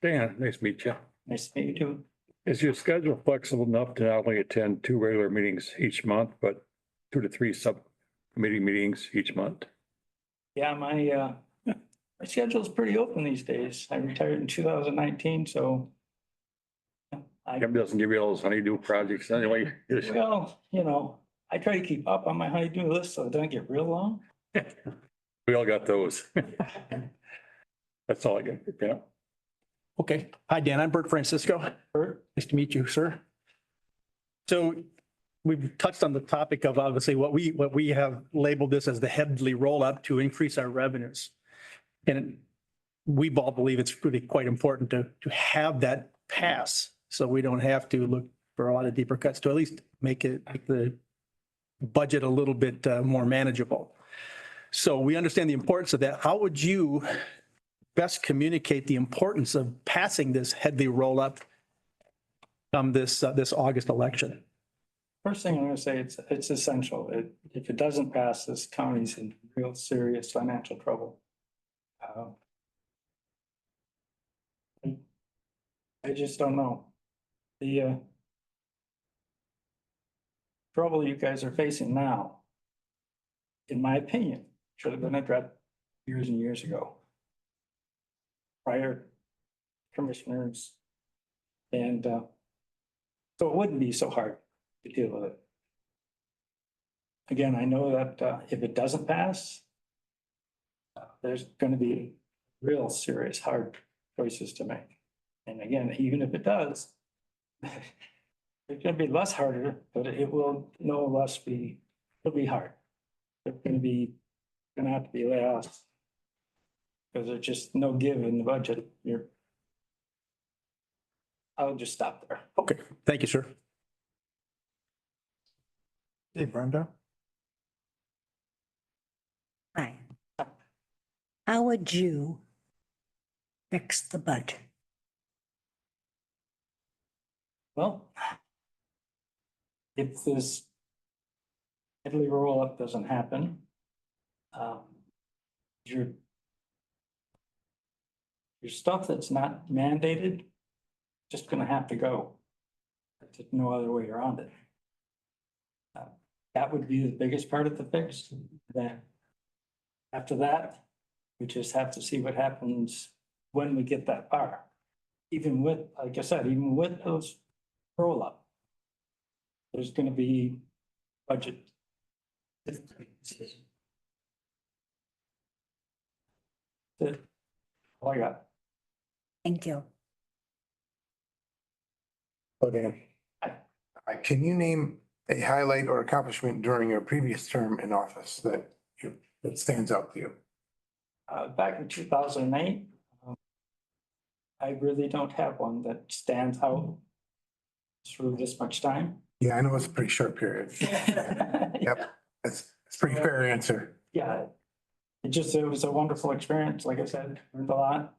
Dan, nice to meet you. Nice to meet you too. Is your schedule flexible enough to not only attend 2 regular meetings each month, but 2 to 3 subcommittee meetings each month? Yeah, my schedule is pretty open these days. I retired in 2019, so. It doesn't give you all those honeydew projects anyway. Well, I try to keep up on my honeydew list so it doesn't get real long. We all got those. That's all I got. Yeah. Okay. Hi, Dan. I'm Bert Francisco. Bert? Nice to meet you, sir. So we've touched on the topic of obviously what we have labeled this as the Headley roll-up to increase our revenues. And we all believe it's really quite important to have that pass. So we don't have to look for a lot of deeper cuts to at least make the budget a little bit more manageable. So we understand the importance of that. How would you best communicate the importance of passing this Headley roll-up this August election? First thing I'm going to say, it's essential. If it doesn't pass, this county's in real serious financial trouble. I just don't know. The trouble you guys are facing now, in my opinion, should have been addressed years and years ago. Prior commissioners. And so it wouldn't be so hard to deal with it. Again, I know that if it doesn't pass, there's gonna be real serious hard choices to make. And again, even if it does, it's gonna be less harder, but it will no less be, it'll be hard. It's gonna have to be layoffs. Because there's just no give in the budget. I'll just stop there. Okay, thank you, sir. Hey, Brenda? Hi. How would you fix the budget? Well, if this Italy roll up doesn't happen, your stuff that's not mandated, just gonna have to go. There's no other way around it. That would be the biggest part of the fix. Then after that, we just have to see what happens when we get that far. Even with, like I said, even with those roll up, there's gonna be budget. That's all I got. Thank you. Okay. Can you name a highlight or accomplishment during your previous term in office that stands out to you? Back in 2008, I really don't have one that stands out through this much time. Yeah, I know it's a pretty short period. Yep, it's a pretty fair answer. Yeah, it was a wonderful experience. Like I said, learned a lot.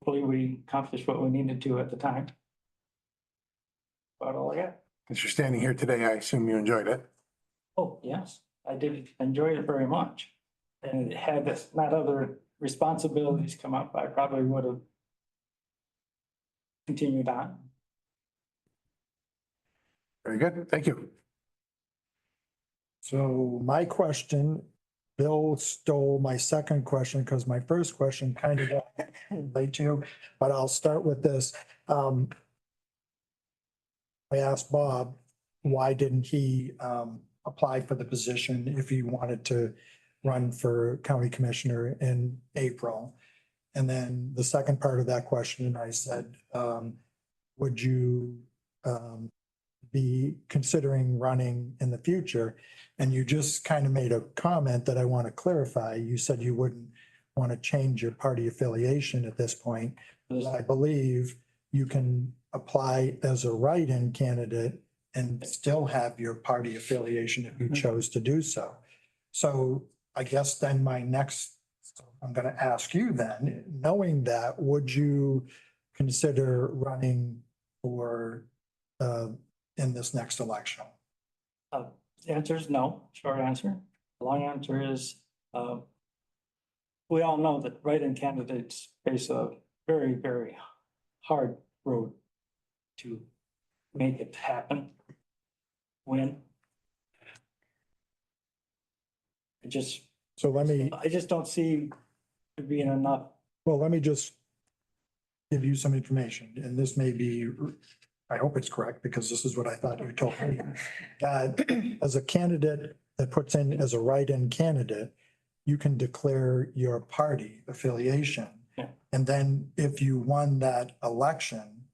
Hopefully we accomplished what we needed to at the time. About all I got. As you're standing here today, I assume you enjoyed it. Oh, yes, I did enjoy it very much. And had this, not other responsibilities come up, I probably would have continued on. Very good, thank you. So my question, Bill stole my second question because my first question kind of got late to you, but I'll start with this. I asked Bob, why didn't he apply for the position if he wanted to run for county commissioner in April? And then the second part of that question, I said, would you be considering running in the future? And you just kind of made a comment that I want to clarify. You said you wouldn't want to change your party affiliation at this point. I believe you can apply as a write-in candidate and still have your party affiliation if you chose to do so. So I guess then I'm going to ask you then, knowing that, would you consider running for in this next election? The answer is no, short answer. The long answer is, we all know that write-in candidates face a very, very hard road to make it happen. When? I just don't see it being enough. Well, let me just give you some information, and this may be, I hope it's correct, because this is what I thought you told me. As a candidate that puts in as a write-in candidate, you can declare your party affiliation. Yeah. And then if you won that election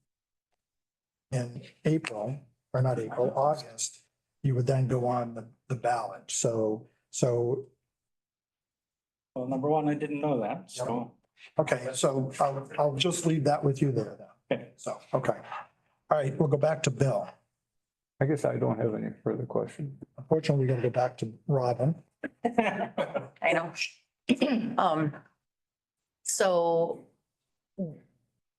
in April, or not April, August, you would then go on the ballot. So, Well, number one, I didn't know that, so. okay, so I'll just leave that with you there then. Okay. So, okay. All right, we'll go back to Bill. I guess I don't have any further questions. Unfortunately, we got to go back to Robin. I know. So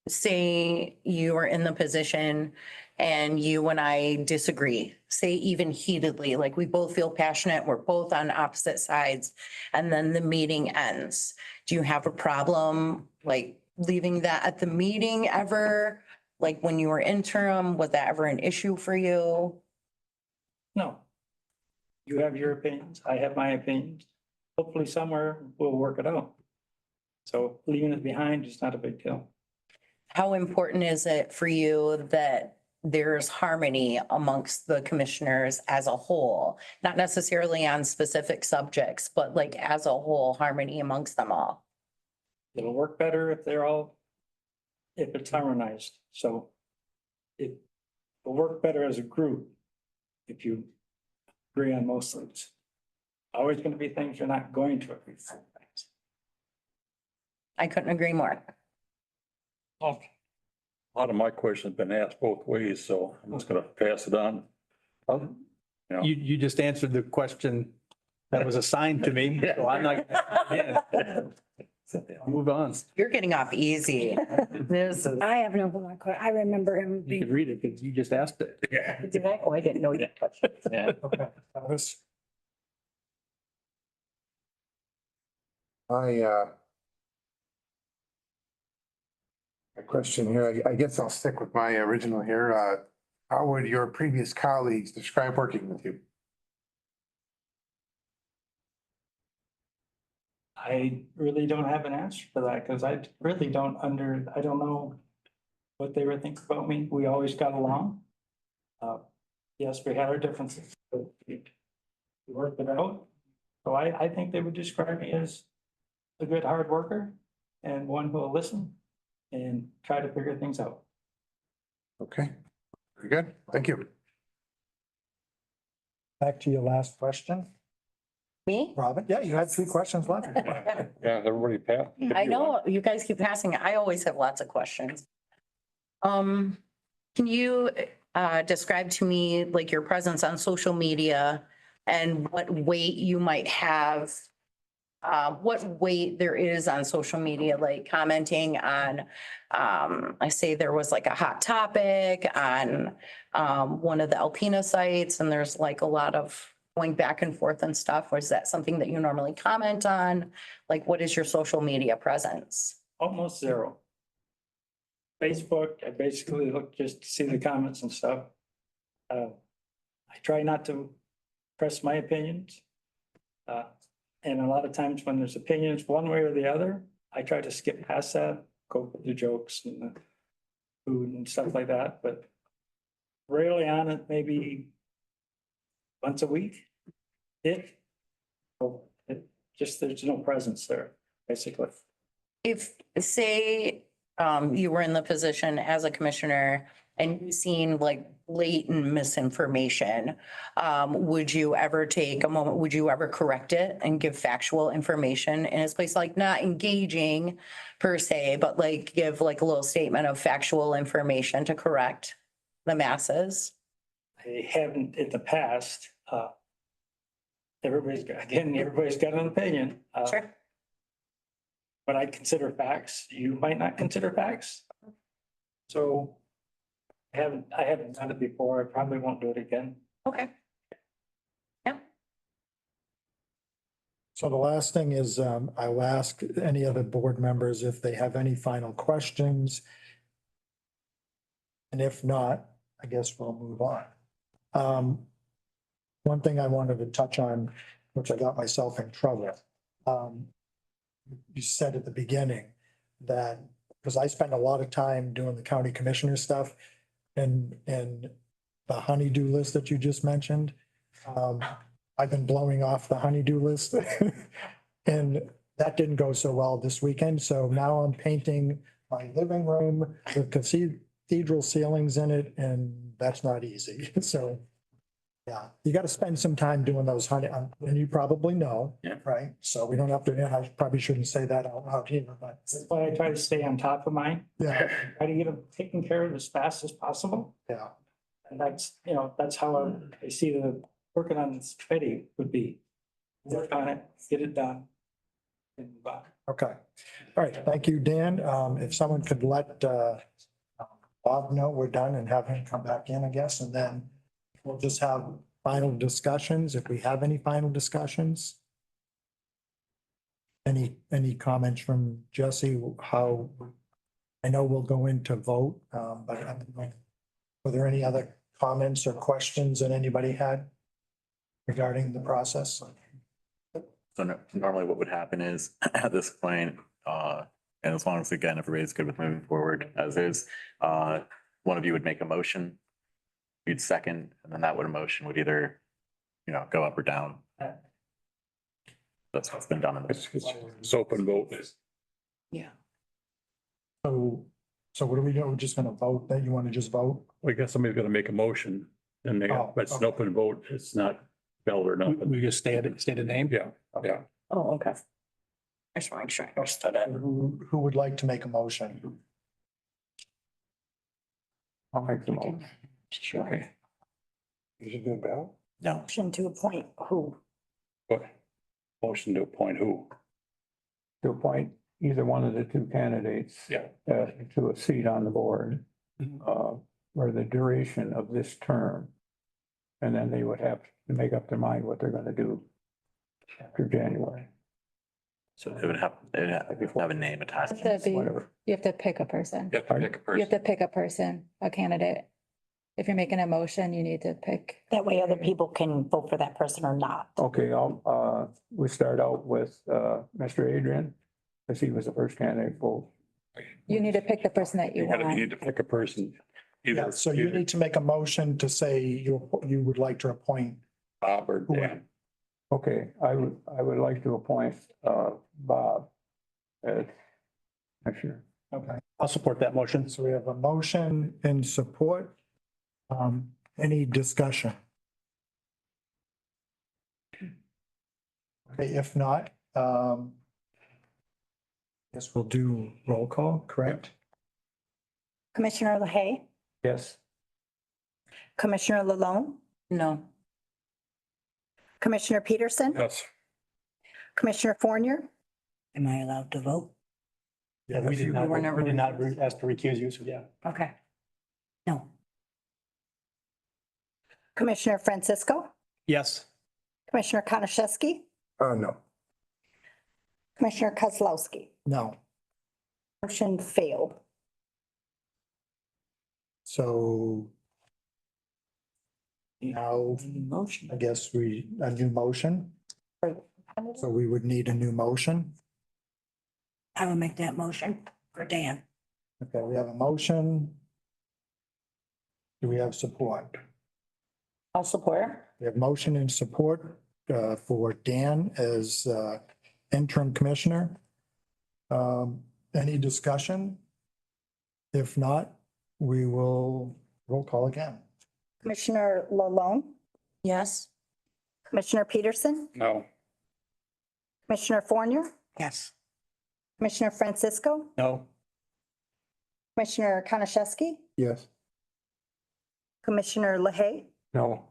say you are in the position and you and I disagree, say even heatedly, like we both feel passionate, we're both on opposite sides, and then the meeting ends. Do you have a problem like leaving that at the meeting ever? Like when you were interim, was that ever an issue for you? No. You have your opinions, I have my opinions. Hopefully somewhere we'll work it out. So leaving it behind is not a big deal. How important is it for you that there's harmony amongst the commissioners as a whole? Not necessarily on specific subjects, but like as a whole, harmony amongst them all. It'll work better if if it's harmonized. So it will work better as a group if you agree on most things. Always going to be things you're not going to agree on. I couldn't agree more. A lot of my questions have been asked both ways, so I'm just gonna pass it on. Yeah. You just answered the question that was assigned to me, so I'm not. Yeah. Move on. You're getting off easy. This is. I have no more question. I remember him You being. can read it because you just asked it. Did I? Oh, I didn't know you. Yeah. Okay. Travis? A question here, I guess I'll stick with my original here. How would your previous colleagues describe working with you? I really don't have an answer for that because I really I don't know what they were thinking about me. We always got along. Yes, we had our differences, but we worked it out. So I think they would describe me as a good hard worker and one who will listen and try to figure things out. Okay, very good. Thank you. Back to your last question, Me? Robin. Yeah, you had 3 questions left. Yeah, everybody passed. I know, you guys keep passing. I always have lots of questions. Can you describe to me like your presence on social media and what weight you might have? What weight there is on social media, like commenting on, I say there was like a hot topic on one of the Alpena sites and there's like a lot of going back and forth and stuff. Was that something that you normally comment on? Like, what is your social media presence? Almost zero. Facebook, I basically look just to see the comments and stuff. I try not to press my opinions. And a lot of times when there's opinions one way or the other, I try to skip past that, go with the jokes and the food and stuff like that, but rarely on it, maybe once a week. There's no presence there, basically. If, say, you were in the position as a commissioner and you seen like blatant misinformation, would you ever take a moment, would you ever correct it and give factual information in its place? Like not engaging per se, but like give like a little statement of factual information to correct the masses? I haven't in the past. Everybody's got an opinion. Sure. But I consider facts. You might not consider facts. So I haven't done it before. I probably won't do it again. Okay. Yeah. So the last thing is, I'll ask any other board members if they have any final questions. And if not, I guess we'll move on. One thing I wanted to touch on, which I got myself in trouble. You said at the beginning that, because I spend a lot of time doing the county commissioner stuff and the honeydew list that you just mentioned. I've been blowing off the honeydew list and that didn't go so well this weekend. So now I'm painting my living room with cathedral ceilings in it and that's not easy. So yeah, you got to spend some time doing those and you probably know, Yeah. right? So we don't have to, I probably shouldn't say that out loud here, but That's why I try to stay on top of mine. yeah, Try to get them taken care of as fast as possible. yeah. And that's how I see the working on this committee would be. Work on it, get it done. And move on. Okay. All right. Thank you, Dan. If someone could let Bob know we're done and have him come back in, I guess, and then we'll just have final discussions, if we have any final discussions. Any comments from Jesse, how, I know we'll go into vote, but I don't know, were there any other comments or questions that anybody had regarding the process? So normally what would happen is at this point, And as long as, again, everybody's good with moving forward as is, one of you would make a motion. You'd second, and then that would a motion would either, go up or down. That's what's been done in this. It's open vote. Yeah. So what are we doing? We're just gonna vote that you want to just vote? I guess somebody's gonna make a motion and Oh, but it's an open vote. It's not bell or nothing. We just state a name? Yeah, yeah. Oh, okay. I just want to make sure I understood it. Who would like to make a motion? I'll make the motion. Sure. Is it good, Bill? No. Motion to appoint who? What? Motion to appoint who? To appoint either one of the two candidates. Yeah. To a seat on the board, for the duration of this term. And then they would have to make up their mind what they're gonna do after January, So it would have a name attached. That'd be- whatever. You have to pick a person. You have to pick a You have person. to pick a person, a candidate. If you're making a motion, you need to pick. That way other people can vote for that person or not. Okay, we start out with, Mr. Adrian, because he was the first candidate vote. You need to pick the person that you You want. need to pick a person. Yeah, Either, so you need to make a motion to say you would like to appoint. Bob or Dan. Okay, I would like to appoint, Bob as commissioner. Okay, I'll support that motion. so we have a motion in support. Any discussion? Okay, if not, guess we'll do roll call, correct? Commissioner LaHaye, Yes. Commissioner LaLonde, No. Commissioner Peterson, Yes. Commissioner Fournier, Am I allowed to vote? Yeah, we did not, were never- we did not ask to recuse you, so yeah. okay. No. Commissioner Francisco, Yes. Commissioner Konashevsky, No. Commissioner Kozlowski. No. Motion failed. So now, Motion. I guess a new motion. So we would need a new motion. I will make that motion for Dan. Okay, we have a motion. Do we have support? I'll support. We have motion and support for Dan as interim commissioner. Any discussion? If not, we will roll call again. Commissioner LaLonde, Yes. Commissioner Peterson, No. Commissioner Fournier, Yes. Commissioner Francisco, No. Commissioner Konashevsky, Yes. Commissioner LaHaye, No.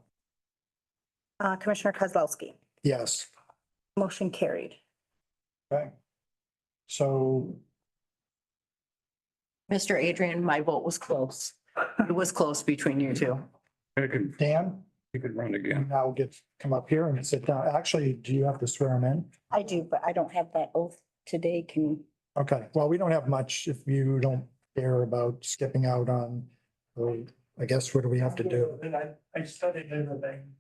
Commissioner Kozlowski. Yes. Motion carried. Okay. So Mr. Adrian, my vote was close. It was close between you two. Dan, You could run again. now come up here and sit down. Actually, do you have to swear him in? I do, but I don't have that oath today. Can, Okay, well, we don't have much if you don't care about skipping out on, I guess, what do we have to do? And I studied everything.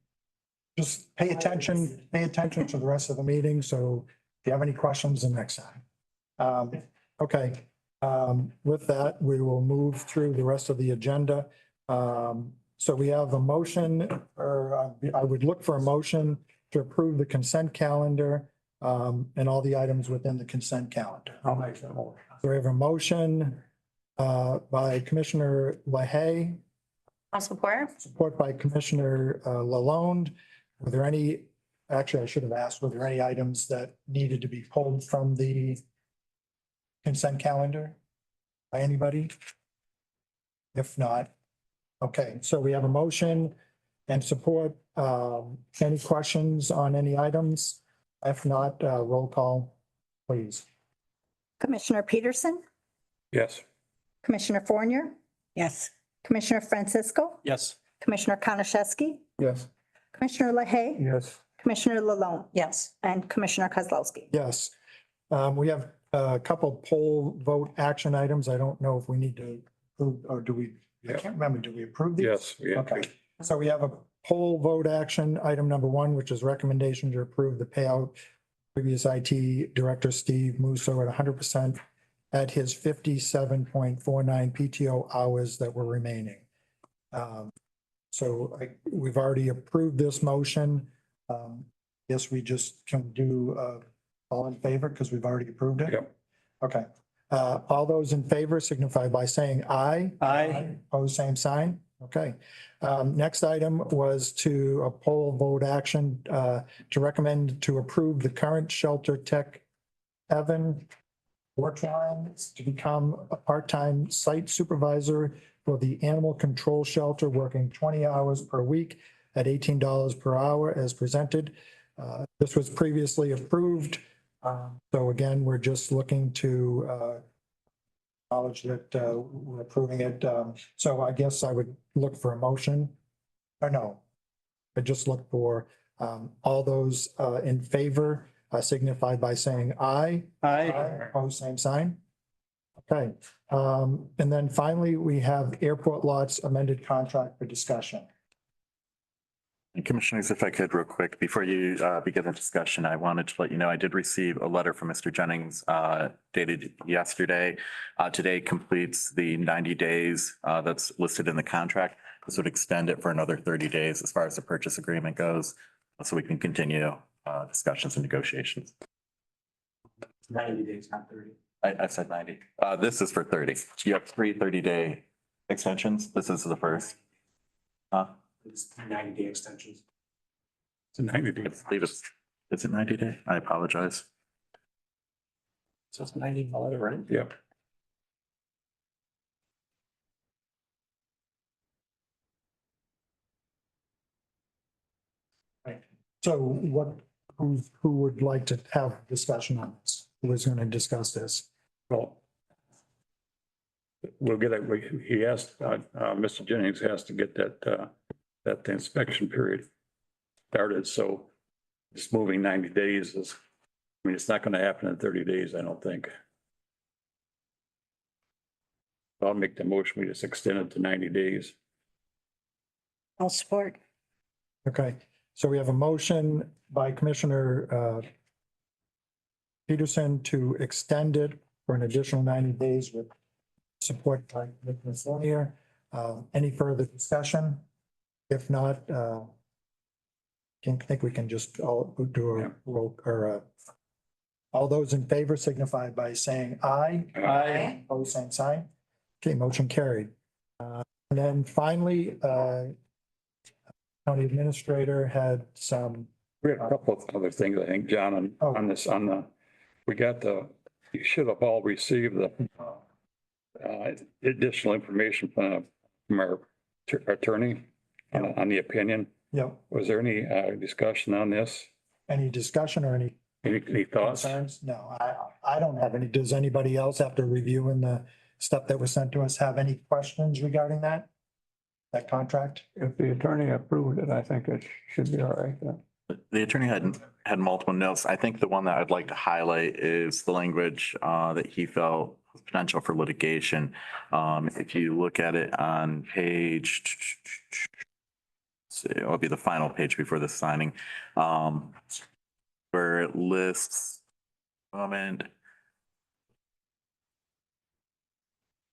Just pay attention to the rest of the meeting. So if you have any questions, the next time. Okay, with that, we will move through the rest of the agenda. So we have a motion, or I would look for a motion to approve the consent calendar and all the items within the consent calendar. I'll make that motion. So we have a motion by Commissioner LaHaye, I'll support. support by Commissioner LaLonde. Were there any, actually, I should have asked, were there any items that needed to be pulled from the consent calendar by anybody? If not, okay, so we have a motion and support. Any questions on any items? If not, roll call, please. Commissioner Peterson, Yes. Commissioner Fournier, Yes. Commissioner Francisco, Yes. Commissioner Konashevsky, Yes. Commissioner LaHaye, Yes. Commissioner LaLonde, Yes. and Commissioner Kozlowski. Yes. We have a couple poll vote action items. I don't know if we need to, approve, or do we, I can't remember, do we approve these? Yes. Yeah. Okay, so we have a poll vote action, item number one, which is recommendation to approve the payout previous IT Director Steve Musso at 100% at his 57.49 PTO hours that were remaining. So we've already approved this motion. Yes, we just can do all in favor because we've already approved it? Yep. Okay. All those in favor signify by saying aye. Aye. Opposed, same sign. Okay. Next item was to a poll vote action to recommend to approve the current shelter tech Evan Workline to become a part-time site supervisor for the animal control shelter, working 20 hours per week at $18 per hour as presented. This was previously approved. So again, we're just looking to acknowledge that we're approving it. So I guess I would look for a motion. Or no, I just look for all those in favor signify by saying aye. Aye. Opposed, same sign. Okay. And then finally, we have airport lots amended contract for discussion. And Commissioners, if I could real quick, before you begin the discussion, I wanted to let you know I did receive a letter from Mr. Jennings dated yesterday. Today completes the 90 days that's listed in the contract. This would extend it for another 30 days as far as the purchase agreement goes, so we can continue discussions and negotiations. 90 days, not 30. I said 90. This is for 30. You have 3 30-day extensions. This is the first. It's 90-day extensions. It's a 90 I days. believe it's, is it 90 day? I apologize. So it's 90, right? Yep. So who would like to have discussion on this? Who is going to discuss this? Well, we'll get it. He asked, Mr. Jennings has to get that inspection period started. So just moving 90 days is, I mean, it's not going to happen in 30 days, I don't think. I'll make the motion. We just extend it to 90 days. I'll support. Okay, so we have a motion by Commissioner Peterson to extend it for an additional 90 days with support by Commissioner Fournier. Any further discussion? If not, I think we can just all do a roll or all those in favor signify by saying aye. Aye. Opposed, same sign. Okay, motion carried. And then finally, county administrator had some. We had a couple of other things, I think, John, on this, we got you should have all received the additional information from our attorney on the opinion. Yep. Was there any discussion on this? Any discussion or any Any thoughts? concerns? No, I don't have any. Does anybody else, after reviewing the stuff that was sent to us, have any questions regarding that contract? If the attorney approved it, I think it should be all right then. The attorney had multiple notes. I think the one that I'd like to highlight is the language that he felt was potential for litigation. If you look at it on page, see, it'll be the final page before the signing, where it lists comment. I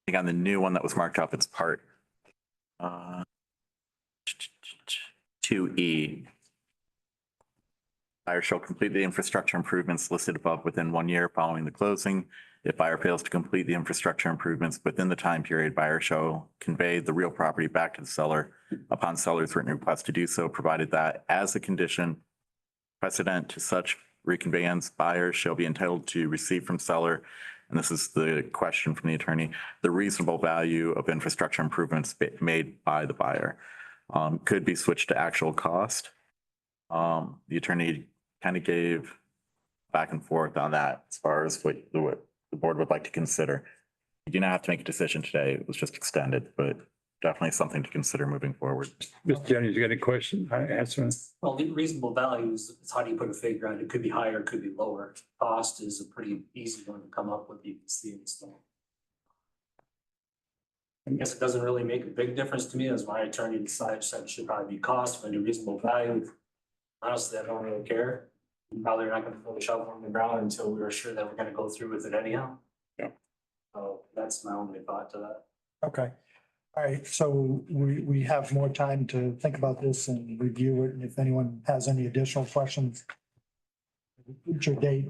think on the new one that was marked up, it's part 2E. Buyer shall complete the infrastructure improvements listed above within 1 year following the closing. If buyer fails to complete the infrastructure improvements within the time period, buyer shall convey the real property back to the seller upon seller's written request to do so, provided that as a condition precedent to such reconveyance, buyer shall be entitled to receive from seller, and this is the question from the attorney, the reasonable value of infrastructure improvements made by the buyer. Could be switched to actual cost. The attorney kind of gave back and forth on that as far as what the board would like to consider. You do not have to make a decision today. It was just extended, but definitely something to consider moving forward. Mr. Jennings, you got any question? Answer. Well, the reasonable value is how do you put a figure on it? It could be higher, it could be lower. Cost is a pretty easy one to come up with. You can see it. So I guess it doesn't really make a big difference to me, as my attorney decided said it should probably be cost, but a reasonable value. Honestly, I don't really care. Probably not gonna put a shovel on the ground until we were sure that we're gonna go through with it anyhow. Yeah. So that's my only thought to that. Okay. All right, so we have more time to think about this and review it, and if anyone has any additional questions, future date,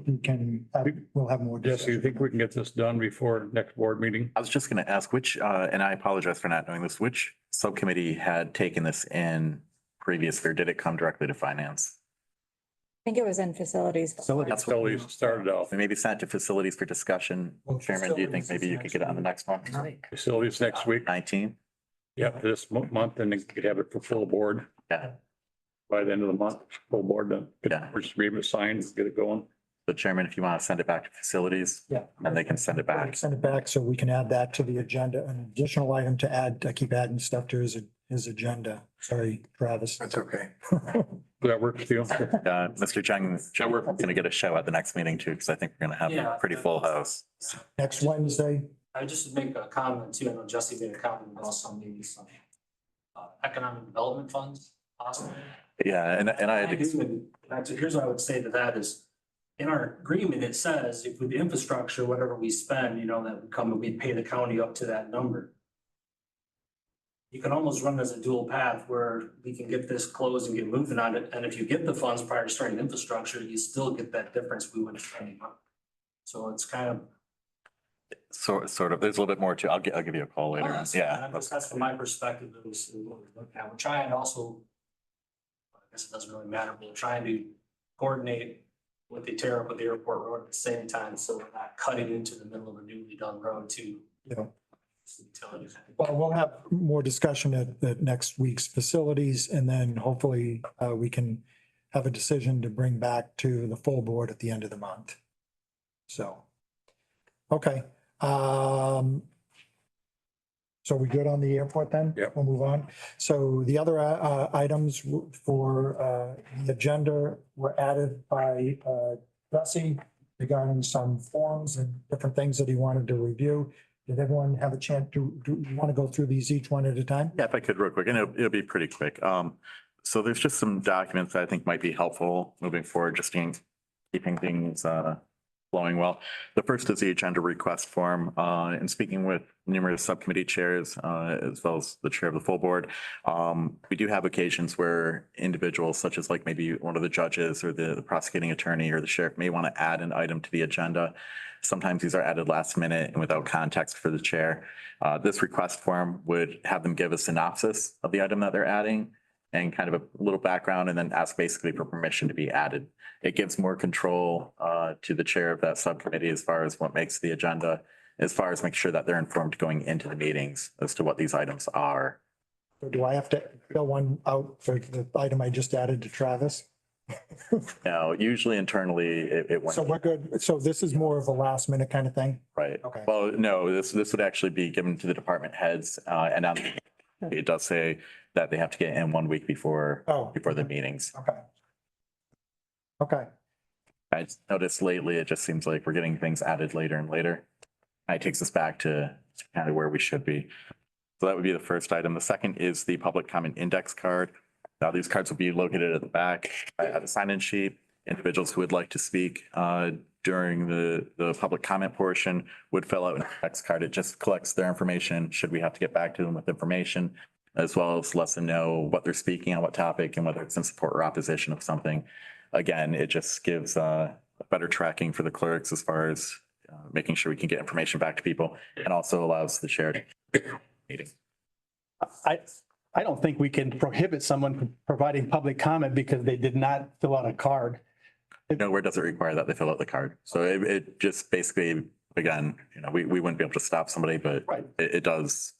we'll have more. Jesse, you think we can get this done before next board meeting? I was just gonna ask which, and I apologize for not knowing this, which subcommittee had taken this in previously, or did it come directly to finance? I think it was in facilities. That's what Facilities started off. Maybe sent to facilities for discussion. Well, Chairman, do you think maybe you could get it on the next one? Facilities next week. 19? Yep, this month, and then you could have it for full board Yeah. by the end of the month, full board, then get Yeah. first agreement signed, get it going. The chairman, if you want to send it back to facilities, Yeah. and they can send it back. Send it back so we can add that to the agenda, an additional item to add. I keep adding stuff to his agenda. Sorry, Travis. That's okay. Does that work for you? Mr. Jung, we're going to get a show at the next meeting too, because I think we're going to have Yeah. a pretty full house. Next Wednesday, I just would make a comment too, I know Jesse made a comment about maybe some economic development funds possibly. Yeah, and I had, Here's what I would say to that is, in our agreement, it says if with the infrastructure, whatever we spend, that would come and we'd pay the county up to that number. You can almost run as a dual path where we can get this closed and get moving on it, and if you get the funds prior to starting infrastructure, you still get that difference we would spend. So it's kind of. sort of, there's a little bit more to, I'll give you a call later. Yeah. That's from my perspective, it was what we're looking at. We're trying to also, I guess it doesn't really matter, but we're trying to coordinate what they tear up with the airport road at the same time, so we're not cutting into the middle of a newly done road too. Yeah. Utilities. well, we'll have more discussion at next week's facilities, and then hopefully we can have a decision to bring back to the full board at the end of the month. So, okay. So we good on the airport then? Yep. We'll move on. So the other items for the agenda were added by Jesse regarding some forms and different things that he wanted to review. Did everyone have a chance do you want to go through these each one at a time? Yeah, if I could real quick, and it'll be pretty quick. So there's just some documents that I think might be helpful moving forward, just in keeping things flowing well. The first is the agenda request form. And speaking with numerous subcommittee chairs, as well as the chair of the full board, we do have occasions where individuals such as like maybe one of the judges or the prosecuting attorney or the sheriff may want to add an item to the agenda. Sometimes these are added last minute and without context for the chair. This request form would have them give a synopsis of the item that they're adding and kind of a little background, and then ask basically for permission to be added. It gives more control to the chair of that subcommittee as far as what makes the agenda, as far as make sure that they're informed going into the meetings as to what these items are. Or do I have to fill one out for the item I just added to Travis? Now, usually internally, it went. So we're good. So this is more of a last minute kind of thing? Right. Okay. Well, no, this would actually be given to the department heads, and it does say that they have to get in 1 week before the meetings. Okay. Okay. I just noticed lately, it just seems like we're getting things added later and later. It takes us back to kind of where we should be. So that would be the first item. The second is the public comment index card. Now, these cards will be located at the back at the sign-in sheet. Individuals who would like to speak during the public comment portion would fill out an index card. It just collects their information, should we have to get back to them with information, as well as lets them know what they're speaking on, what topic, and whether it's in support or opposition of something. Again, it just gives better tracking for the clerks as far as making sure we can get information back to people, and also allows the chair to meeting. I don't think we can prohibit someone from providing public comment because they did not fill out a card. Nowhere does it require that they fill out the card. So it just basically, again, we wouldn't be able to stop somebody, but it does.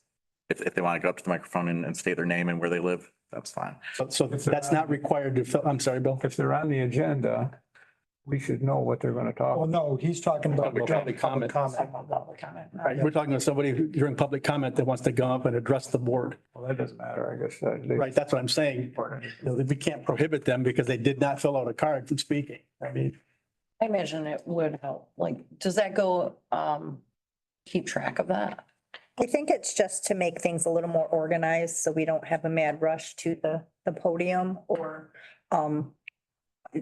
If they want to go up to the microphone and state their name and where they live, that's fine. So that's not required to fill, I'm sorry, Bill. If they're on the agenda, we should know what they're going to talk. Well, no, he's talking about Public comment. public comment. Right, we're talking to somebody during public comment that wants to come up and address the board. Well, that doesn't matter, I guess. Right, that's what I'm saying. We can't prohibit them because they did not fill out a card from speaking. I mean, I imagine it would help. Like, does that go, keep track of that? I think it's just to make things a little more organized, so we don't have a mad rush to the podium or,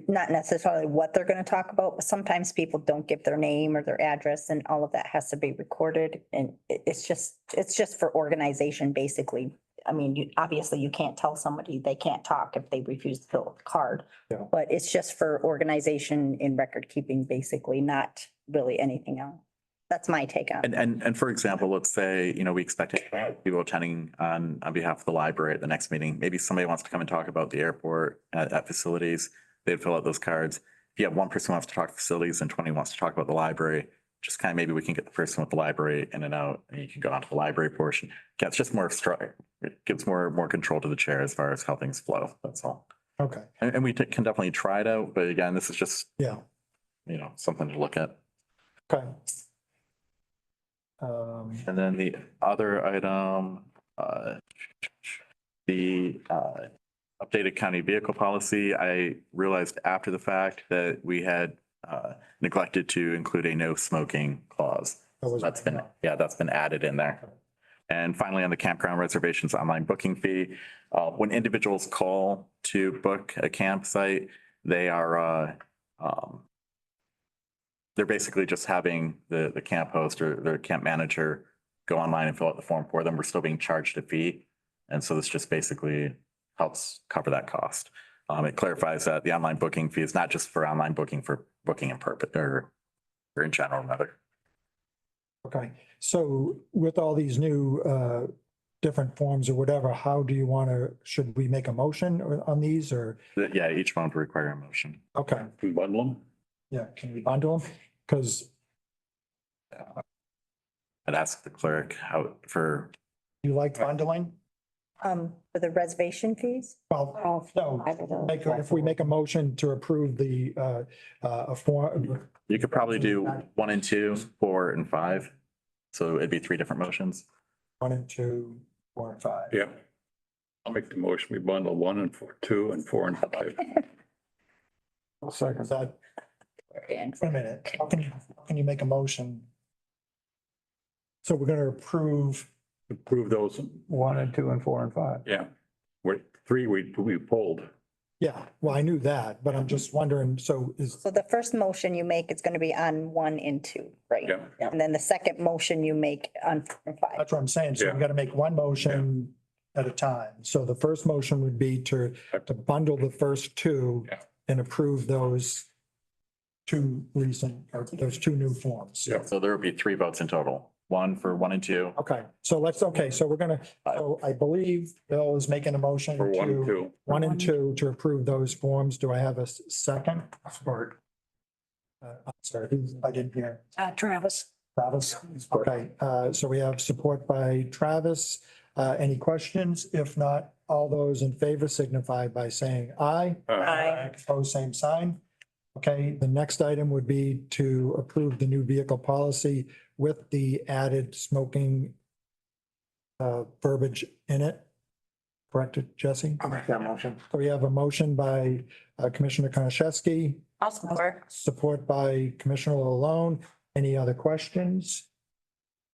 not necessarily what they're gonna talk about, but sometimes people don't give their name or their address and all of that has to be recorded. And it's just for organization, basically. I mean, obviously you can't tell somebody they can't talk if they refuse to fill out the card. Yeah. But it's just for organization in record keeping, basically, not really anything else. That's my take on it. And for example, let's say, we expect people attending on behalf of the library at the next meeting. Maybe somebody wants to come and talk about the airport at facilities. They'd fill out those cards. If you have one person who wants to talk facilities and 20 wants to talk about the library, just kind of maybe we can get the person with the library in and out and you can go on to the library portion. Yeah, it's just more it gives more control to the chair as far as how things flow. That's all. Okay, And we can definitely try it out, but again, this is just, yeah, something to look at. okay. And then the other item, the updated county vehicle policy, I realized after the fact that we had neglected to include a no smoking clause. That's been added in there. And finally, on the campground reservations online booking fee, when individuals call to book a campsite, they are they're basically just having the camp host or their camp manager go online and fill out the form for them. We're still being charged a fee. And so this just basically helps cover that cost. It clarifies that the online booking fee is not just for online booking, for booking in purpose or in general, rather. Okay, so with all these new different forms or whatever, how do you want to, should we make a motion on these or? Yeah, each one would require a motion. Okay, We bundle them? yeah, can we bundle them? Because I'd ask the clerk you like bundling? For the reservation fees? Well, no, if we make a motion to approve the a form, you could probably do 1 and 2, 4 and 5. So it'd be 3 different motions. 1 and 2, 4 and 5. Yeah. I'll make the motion. We bundle 1 and 4, 2 and 4 and 5. Second. Is that, wait a minute, how can you make a motion? So we're gonna approve, Approve those. 1 and 2 and 4 and 5. Yeah. We're 3, we pulled. yeah, well, I knew that, but I'm just wondering, so So the first motion you make is gonna be on 1 and 2, right? Yeah. And then the second motion you make on 4 and 5. that's what I'm saying. So Yeah. we gotta make one motion at a time. So the first motion would be to bundle the first 2 Yeah. and approve those 2 recent, or those 2 new forms. Yeah. So there would be 3 votes in total. 1 for 1 and 2. Okay, so we're gonna, so I believe Bill is making a motion For 1 and to 2. 1 and 2 to approve those forms. Do I have a second? Support. I'm sorry, I didn't hear. Travis. Travis, okay, so we have support by Travis. Any questions? If not, all those in favor signify by saying aye. Aye. Opposed, same sign. Okay, the next item would be to approve the new vehicle policy with the added smoking verbiage in it. Correct, Jesse? I'll make that motion. So we have a motion by Commissioner Konashevsky, I'll support. support by Commissioner Malone. Any other questions?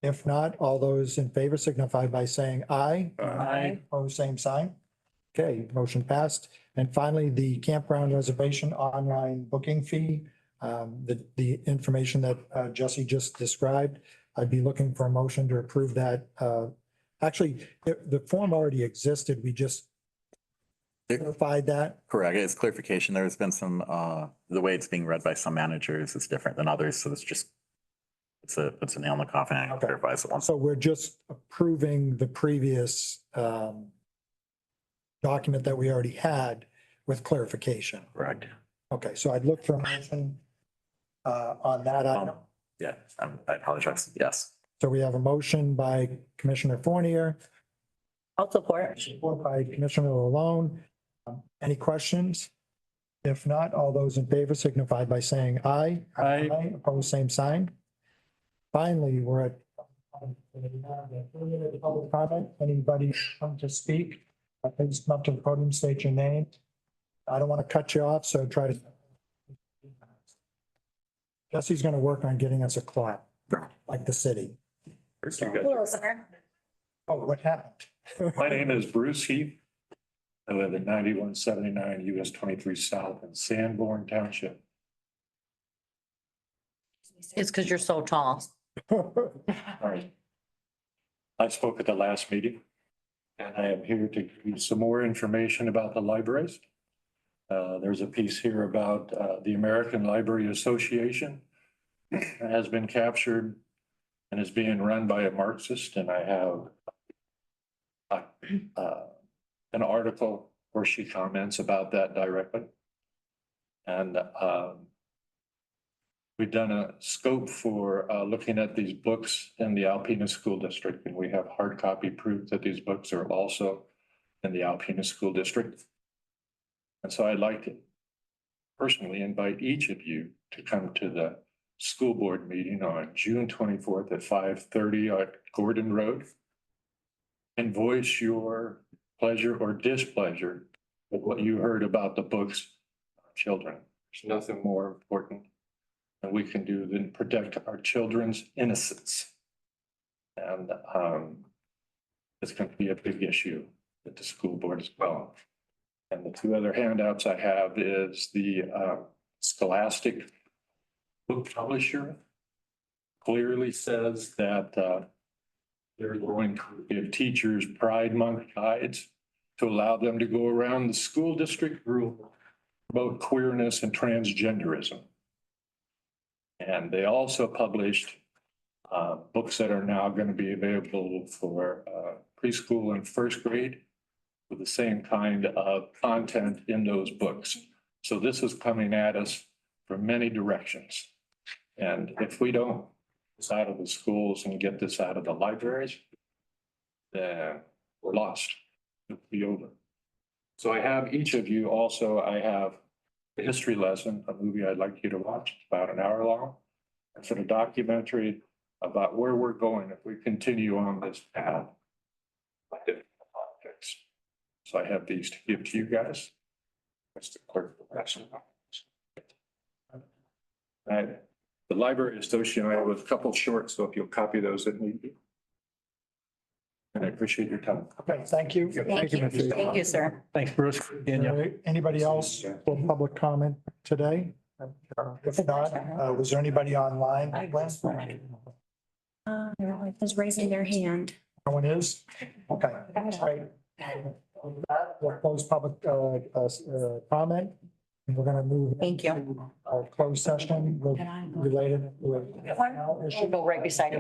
If not, all those in favor signify by saying aye. Aye. Opposed, same sign. Okay, motion passed. And finally, the campground reservation online booking fee. The information that Jesse just described, I'd be looking for a motion to approve that. Actually, the form already existed. We just clarified that. Correct. It's clarification. There's been some, the way it's being read by some managers is different than others. So it's a nail in the coffin and it Okay. clarifies it once. So we're just approving the previous document that we already had with clarification. Correct. Okay, so I'd look for a motion on that item. Yeah, I apologize. Yes. So we have a motion by Commissioner Fournier, I'll support. support by Commissioner Malone. Any questions? If not, all those in favor signify by saying aye. Aye. Opposed, same sign. Finally, we're at public comment. Anybody come to speak? Please come up to the podium, state your name. I don't want to cut you off, so try to. Jesse's going to work on getting us a clock, like the city. Hello, sir. Oh, what happened? My name is Bruce Heath. I live at 9179 US 23 South in Sanborn Township. It's because you're so tall. All right. I spoke at the last meeting, and I am here to give you some more information about the libraries. There's a piece here about the American Library Association. It has been captured and is being run by a Marxist, and I have an article where she comments about that directly. And we've done a scope for looking at these books in the Alpena School District, and we have hard copy proof that these books are also in the Alpena School District. And so I'd like to personally invite each of you to come to the school board meeting on June 24th at 5:30 at Gordon Road and voice your pleasure or displeasure with what you heard about the books on children. There's nothing more important that we can do than protect our children's innocence. And it's going to be a big issue at the school board as well. And the two other handouts I have is the Scholastic book publisher clearly says that they're going to give teachers Pride Month guides to allow them to go around the school district rule about queerness and transgenderism. And they also published books that are now going to be available for preschool and first grade with the same kind of content in those books. So this is coming at us from many directions. And if we don't get this out of the schools and get this out of the libraries, then we're lost. It'll be over. So I have each of you also, I have a history lesson, a movie I'd like you to watch, it's about an hour long. It's a documentary about where we're going if we continue on this path. So I have these to give to you guys. Mr. Clerk. The library associate, I have a couple short, so if you'll copy those that need be. And I appreciate your time. Okay, thank you. Thank you. Thank you, sir. Thanks, Bruce. Danielle. All right, anybody else for public comment today? If not, was there anybody online? Is raising their hand. No one is? Okay. All right. With that, we'll close public comment. And we're gonna move. Thank you. into Our closed session related. Go right beside you.